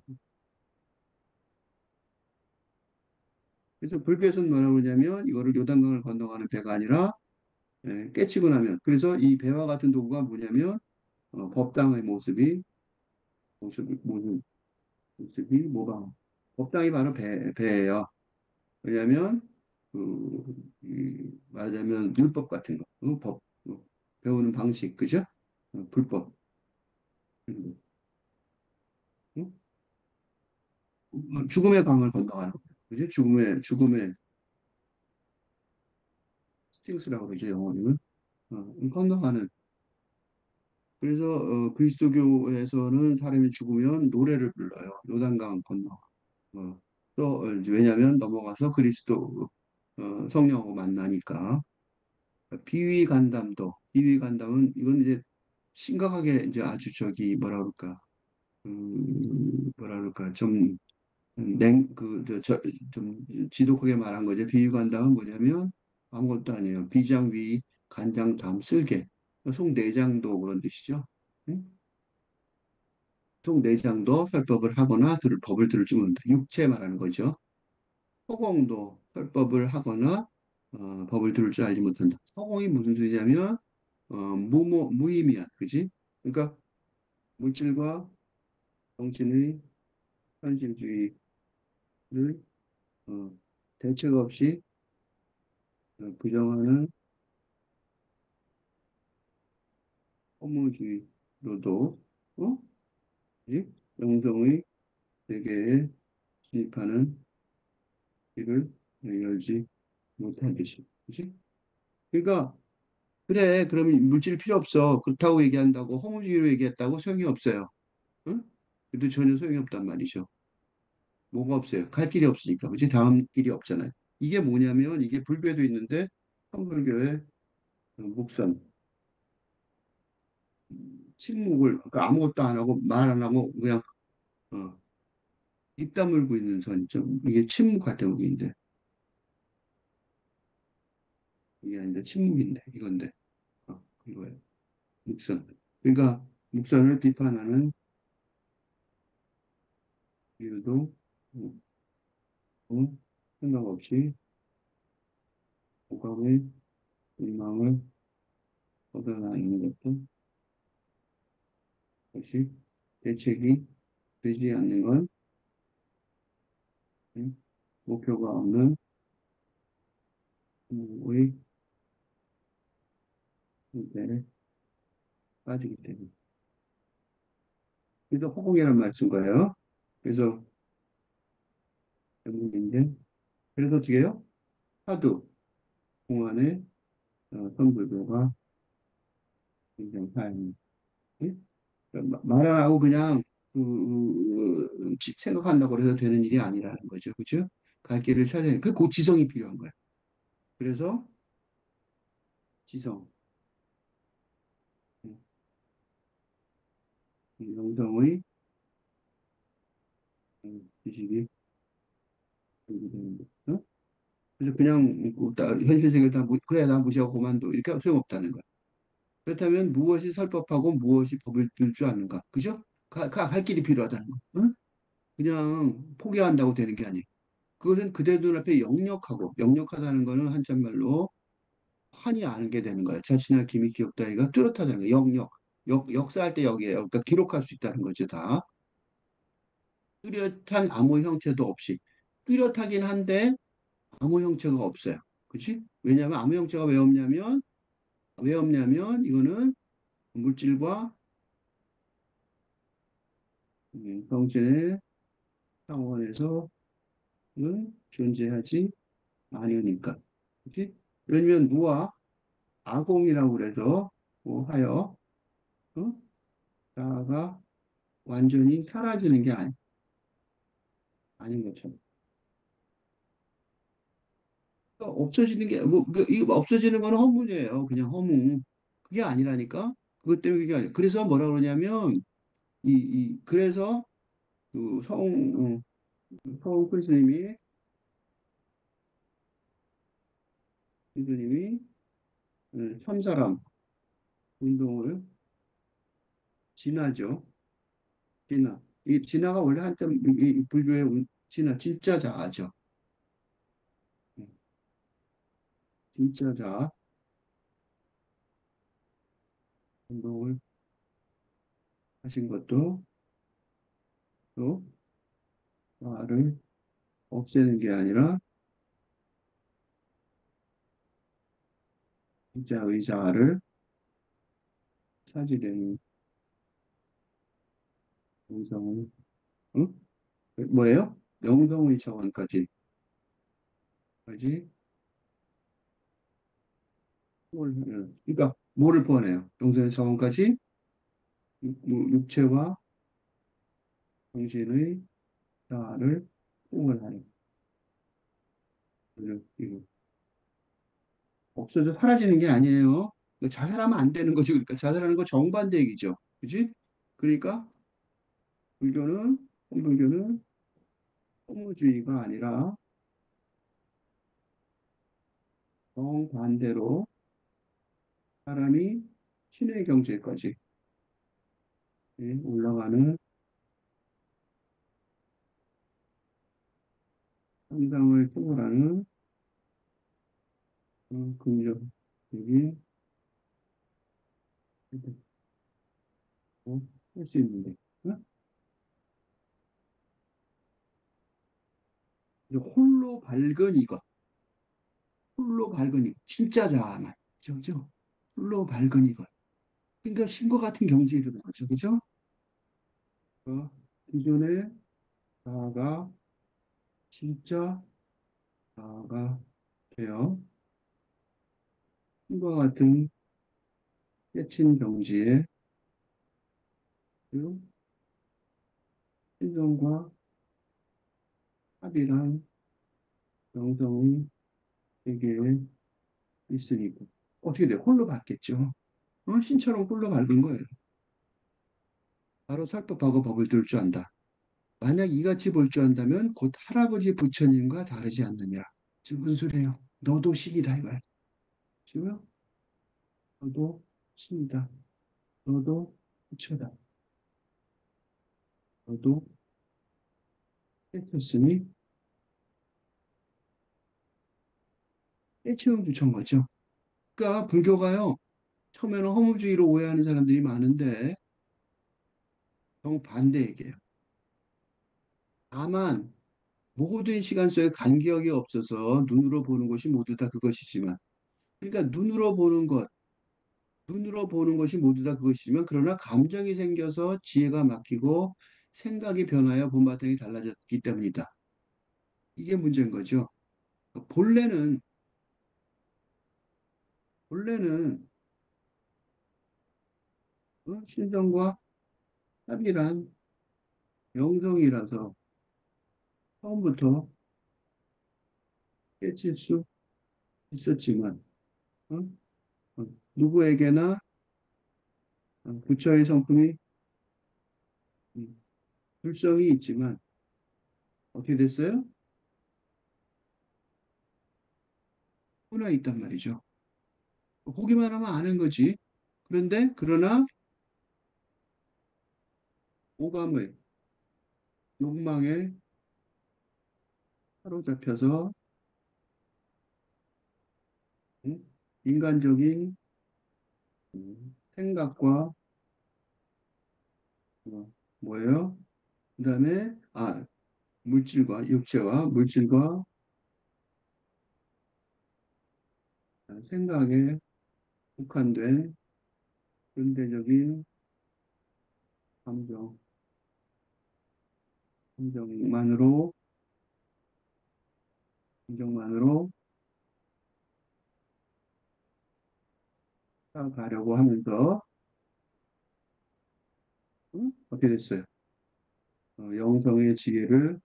그래서 불교에서는 뭐라고 그러냐면, 이거를 요단강을 건너가는 배가 아니라 깨치고 나면 그래서 이 배와 같은 도구가 뭐냐면 법당의 모습, 모습이 뭐가 법당이 바로 배예요. 왜냐하면 말하자면 율법 같은 거, 배우는 방식, 그죠? 불법. 음, 음? 죽음의 강을 건너가는 거예요. 그죠? 죽음의 스팅스라고 그러죠, 영어로는. 건너가는. 그래서 그리스도교에서는 사람이 죽으면 노래를 불러요. 요단강 건너. 또 이제 왜냐하면 넘어가서 그리스도 성령하고 만나니까 비위간담은 이건 이제 심각하게 이제 아주 저기 뭐라 그럴까 좀좀 지독하게 말한 거죠. 비위간담은 뭐냐면 아무것도 아니에요. 비장위 간장 담 쓸개 속내장도 그런 뜻이죠. 응? 속내장도 설법을 하거나 법을 들을 줄 모른다. 육체 말하는 거죠. 허공도 설법을 하거나 법을 들을 줄 알지 못한다. 허공이 무슨 소리냐면 무의미한, 그지? 그러니까 물질과 정신의 현실주의를 어, 대책 없이 부정하는 허무주의로도 어? 이 영성의 세계에 진입하는 길을 열지 못하듯이. 그치? 그러니까 그래 그러면 물질 필요 없어. 그렇다고 얘기한다고 허무주의로 얘기했다고 소용이 없어요. 응? 그래도 전혀 소용이 없단 말이죠. 뭐가 없어요? 갈 길이 없으니까. 그치? 다음 길이 없잖아요. 이게 뭐냐면 이게 불교에도 있는데 한불교의 목선 침묵을 그러니까 아무것도 안 하고 말 안 하고 그냥 어, 입 다물고 있는 선점 이게 침묵할 때 무기인데 이게 아닌데 침묵인데 이건데 이거예요. 목선. 그러니까 목선을 비판하는 이유도 생각 없이 오감의 욕망을 뻗어나가는 것도 역시 대책이 되지 않는 건 음, 목표가 없는 의 상태에 빠지기 때문에. 그래서 허공이라는 말 쓴 거예요. 그래서 결국인데 그래서 어떻게 해요? 하도 공안의 선불교가 굉장히 다행히 말 안 하고 그냥 생각한다고 해서 되는 일이 아니라는 거죠. 그죠? 갈 길을 찾아야 돼. 그 지성이 필요한 거야. 그래서 지성, 영성의 지식이 되는 거. 그래서 그냥 현실 세계를 다 그래 나 무시하고 그만둬 이렇게 하면 소용없다는 거야. 그렇다면 무엇이 설법하고 무엇이 법을 들 줄 아는가? 그죠? 할 길이 필요하다는 거. 응? 그냥 포기한다고 되는 게 아니에요. 그것은 그대 눈앞에 역력하다는 거는 한자말로 환히 아는 게 되는 거예요. 자신의 김이 기억다이가 뚜렷하다는 거예요. 역사할 때 역이에요. 그러니까 기록할 수 있다는 거죠, 다. 뚜렷한 아무 형체도 없이. 뚜렷하긴 한데 아무 형체가 없어요. 그렇지? 왜냐하면 아무 형체가 왜 없냐면 이거는 물질과 정신의 상원에서는 존재하지 않으니까. 그렇지? 예를 들면 무와 아공이라고 그래서 뭐 하여 어? 자아가 완전히 사라지는 게 아닌 것처럼. 그러니까 없어지는 게, 뭐, 이거 없어지는 거는 허무예요. 그냥 허무. 그게 아니라니까? 그것 때문에 그게 아니야. 그래서 뭐라 그러냐면, 그래서 그 성 교수님이 천사람 운동을 진화죠. 진화. 이 진화가 원래 한때 이 불교의 진화, 진짜 자아죠. 음, 진짜 자아 운동을 하신 것도 또 자아를 없애는 게 아니라 진짜 의자를 차지되는 영성을 응? 뭐예요? 영성의 차원까지 그러니까 뭐를 포함해요? 영성의 차원까지 육체와 정신의 자아를 포괄하는 이거 없어져 사라지는 게 아니에요. 자살하면 안 되는 거죠. 그러니까 자살하는 거 정반대 얘기죠. 그지? 그러니까 불교는 허무주의가 아니라 정반대로 사람이 신의 경지까지 올라가는 상상을 초월하는 긍정적인 할수 있는데 응? 이제 홀로 밝은 이것 진짜 자아만 그죠? 홀로 밝은 이것 그러니까 신과 같은 경지에 이르는 거죠. 그죠? 기존의 자아가 진짜 자아가 되어 신과 같은 깨친 경지에 그 신성과 합일한 영성의 세계에 있으니까 어떻게 돼? 홀로 받겠죠. 신처럼 홀로 밟은 거예요. 바로 살법하고 법을 둘 줄 안다. 만약 이같이 볼 줄 안다면 곧 할아버지 부처님과 다르지 않느니라. 지금 무슨 소리예요? 너도 신이다 이거야. 지금 너도 신이다. 너도 부처다. 너도 깨쳤으니 깨치면 부처인 거죠. 그러니까 불교가요. 처음에는 허무주의로 오해하는 사람들이 많은데 정반대 얘기예요. 다만 모든 시간 속에 간기억이 없어서 눈으로 보는 것이 모두 다 그것이지만 그러니까 눈으로 보는 것이 모두 다 그것이지만 그러나 감정이 생겨서 지혜가 막히고 생각이 변하여 본바탕이 달라졌기 때문이다. 이게 문제인 거죠. 본래는 신성과 합일한 영성이라서 처음부터 깨칠 수 있었지만 어? 누구에게나 부처의 성품이 음, 불성이 있지만 어떻게 됐어요? 하나 있단 말이죠. 보기만 하면 아는 거지. 그러나 오감의 욕망에 사로잡혀서 음, 인간적인 생각과 뭐예요? 그다음에 물질과 육체와 물질과 생각에 국한된 근대적인 감정, 감정만으로 감정만으로 살아가려고 하면서 어떻게 됐어요? 영성의 지혜를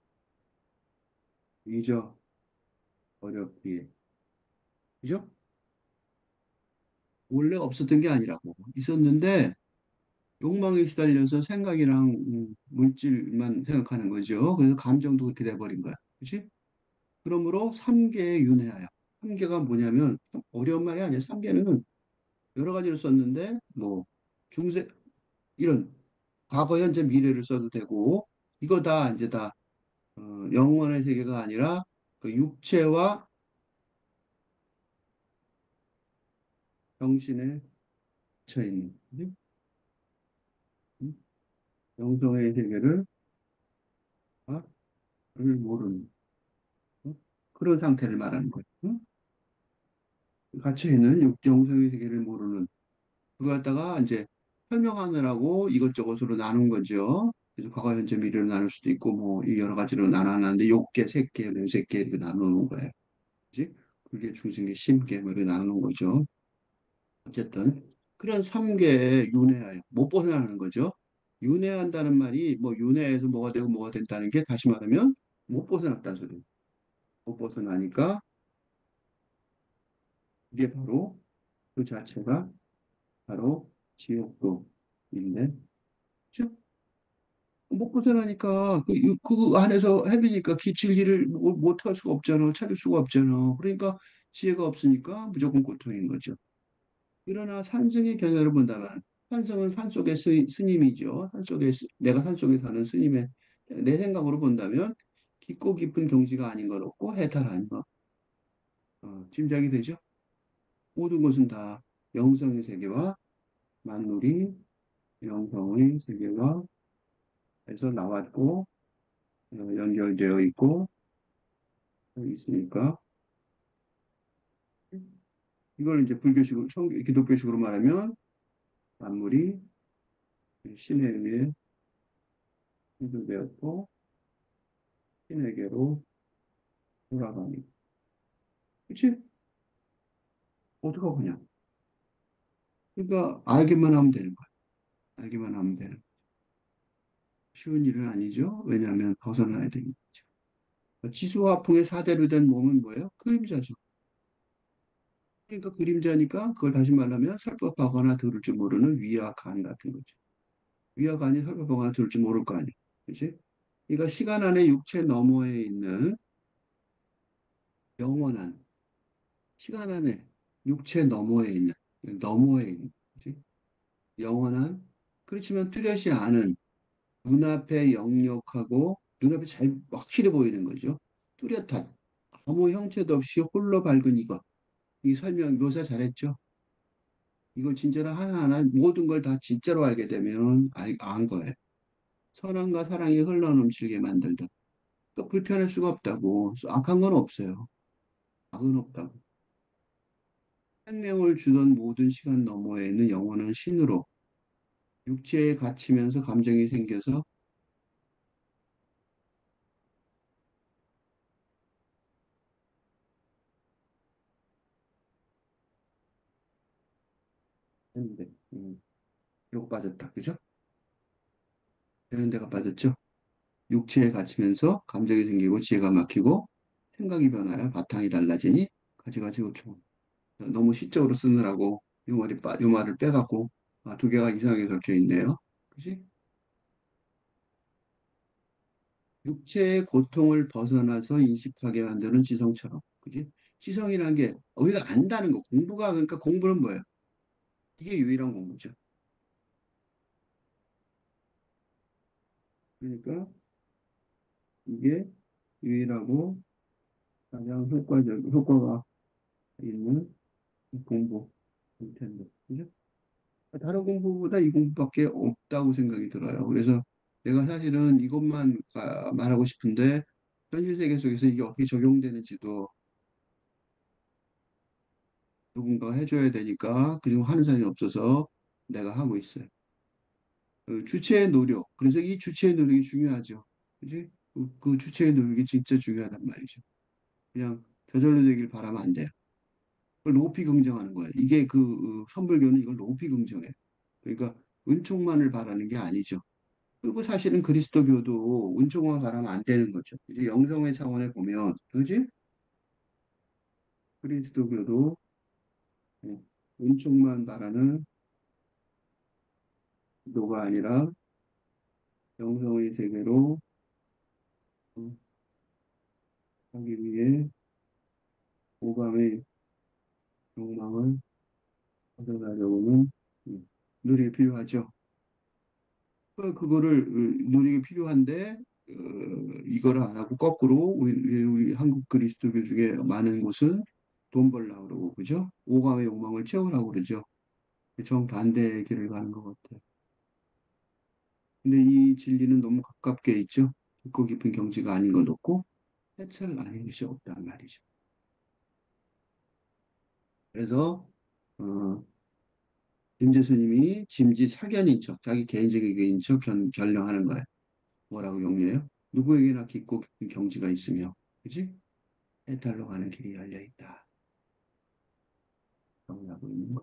잊어버렸기에 그죠? 원래 없었던 게 아니라고 있었는데 욕망에 시달려서 생각이랑 물질만 생각하는 거죠. 그래서 감정도 그렇게 돼버린 거야. 그렇지? 그러므로 삼계의 윤회하여. 삼계가 뭐냐면 좀 어려운 말이 아니에요. 삼계는 여러 가지로 썼는데 뭐 중세 이런 과거, 현재, 미래를 써도 되고 이거 다 이제 다 영원의 세계가 아니라 그 육체와 정신에 갇혀 있는 음? 영성의 세계를 아, 를 모르는 어? 그런 상태를 말하는 거예요. 갇혀 있는 영성의 세계를 모르는 그거 갖다가 이제 설명하느라고 이것저것으로 나눈 거죠. 그래서 과거, 현재, 미래로 나눌 수도 있고 뭐 이 여러 가지로 나눠놨는데 욕계, 색계, 묘색계 이렇게 나누는 거예요. 그지? 불계, 중생계, 심계 뭐 이렇게 나누는 거죠. 어쨌든 그런 삼계에 윤회하여 못 벗어나는 거죠. 윤회한다는 말이 뭐 윤회해서 뭐가 되고 뭐가 된다는 게 다시 말하면 못 벗어났다는 소리예요. 못 벗어나니까 이게 바로 그 자체가 바로 지옥도인데 그죠? 못 벗어나니까 그 안에서 헤매니까 기칠 길을 못할 수가 없잖아. 찾을 수가 없잖아. 그러니까 지혜가 없으니까 무조건 고통인 거죠. 그러나 산승의 견해를 본다면 산승은 산속의 스님이죠. 내가 산속에 사는 스님의 내 생각으로 본다면 깊고 깊은 경지가 아닌 건 없고 해탈한 거 짐작이 되죠. 모든 것은 다 영성의 세계와 만물이 영성의 세계와 에서 나왔고 연결되어 있고 있으니까 이걸 이제 불교식으로 기독교식으로 말하면 만물이 신에 의해 창조되었고 신에게로 돌아가니. 그치? 어디가 그냥. 그러니까 알기만 하면 되는 거야. 알기만 하면 되는 거야. 쉬운 일은 아니죠. 왜냐하면 벗어나야 되니까. 지수화풍의 사대로 된 몸은 뭐예요? 그림자죠. 그러니까 그림자니까 그걸 다시 말하면 설법하거나 들을 줄 모르는 위화관 같은 거죠. 위화관이 설법하거나 들을 줄 모를 거 아니에요. 그치? 그러니까 시간 안에 육체 너머에 있는 영원한 시간 안에 육체 너머에 있는 그치? 영원한 그렇지만 뚜렷이 아는 눈앞에 역력하고 눈앞에 잘 확실히 보이는 거죠. 뚜렷한 아무 형체도 없이 홀로 밝은 이것. 이 설명 묘사 잘했죠. 이걸 진짜로 하나하나 모든 걸 다 진짜로 알게 되면 안 거예요. 선함과 사랑이 흘러넘치게 만들다. 그 불편할 수가 없다고. 악한 건 없어요. 악은 없다고. 생명을 주던 모든 시간 너머에는 영원한 신으로 육체에 갇히면서 감정이 생겨서 했는데 로 빠졌다. 그죠? 되는 데가 빠졌죠? 육체에 갇히면서 감정이 생기고 지혜가 막히고 생각이 변하여 바탕이 달라지니 가지가지 고쳐. 너무 시적으로 쓰느라고 요 말을 빼갖고 두 개가 이상하게 적혀 있네요. 그지? 육체의 고통을 벗어나서 인식하게 만드는 지성처럼. 그지? 지성이라는 게 우리가 안다는 거, 공부가 그러니까 공부는 뭐예요? 이게 유일한 공부죠. 그러니까 이게 유일하고 가장 효과가 있는 공부일 텐데. 그죠? 다른 공부보다 이 공부밖에 없다고 생각이 들어요. 그래서 내가 사실은 이것만 말하고 싶은데 현실 세계 속에서 이게 어떻게 적용되는지도 누군가 해줘야 되니까 그리고 하는 사람이 없어서 내가 하고 있어요. 그 주체의 노력. 그래서 이 주체의 노력이 중요하죠. 그지? 그 주체의 노력이 진짜 중요하단 말이죠. 그냥 저절로 되길 바라면 안 돼요. 그걸 높이 긍정하는 거예요. 이게 선불교는 이걸 높이 긍정해요. 그러니까 은총만을 바라는 게 아니죠. 그리고 사실은 그리스도교도 은총만 바라면 안 되는 거죠. 이제 영성의 차원에 보면, 그지? 그리스도교도 은총만 바라는 기도가 아니라 영성의 세계로 어, 가기 위해 오감의 욕망을 벗어나려고는 노력이 필요하죠. 그거를 노력이 필요한데 이거를 안 하고 거꾸로 우리 한국 그리스도교 중에 많은 곳은 돈 벌려고 그러고 그죠? 오감의 욕망을 채우려고 그러죠. 정반대의 길을 가는 것 같아요. 근데 이 진리는 너무 가깝게 있죠. 깊고 깊은 경지가 아닌 것 없고 해철 아닌 것이 없단 말이죠. 그래서 어, 김재수님이 짐짓 사견인 척, 자기 개인적 의견인 척 결령하는 거예요. 뭐라고 용려해요? 누구에게나 깊고 깊은 경지가 있으며, 그지? 해탈로 가는 길이 열려 있다. 정리하고 있는 거.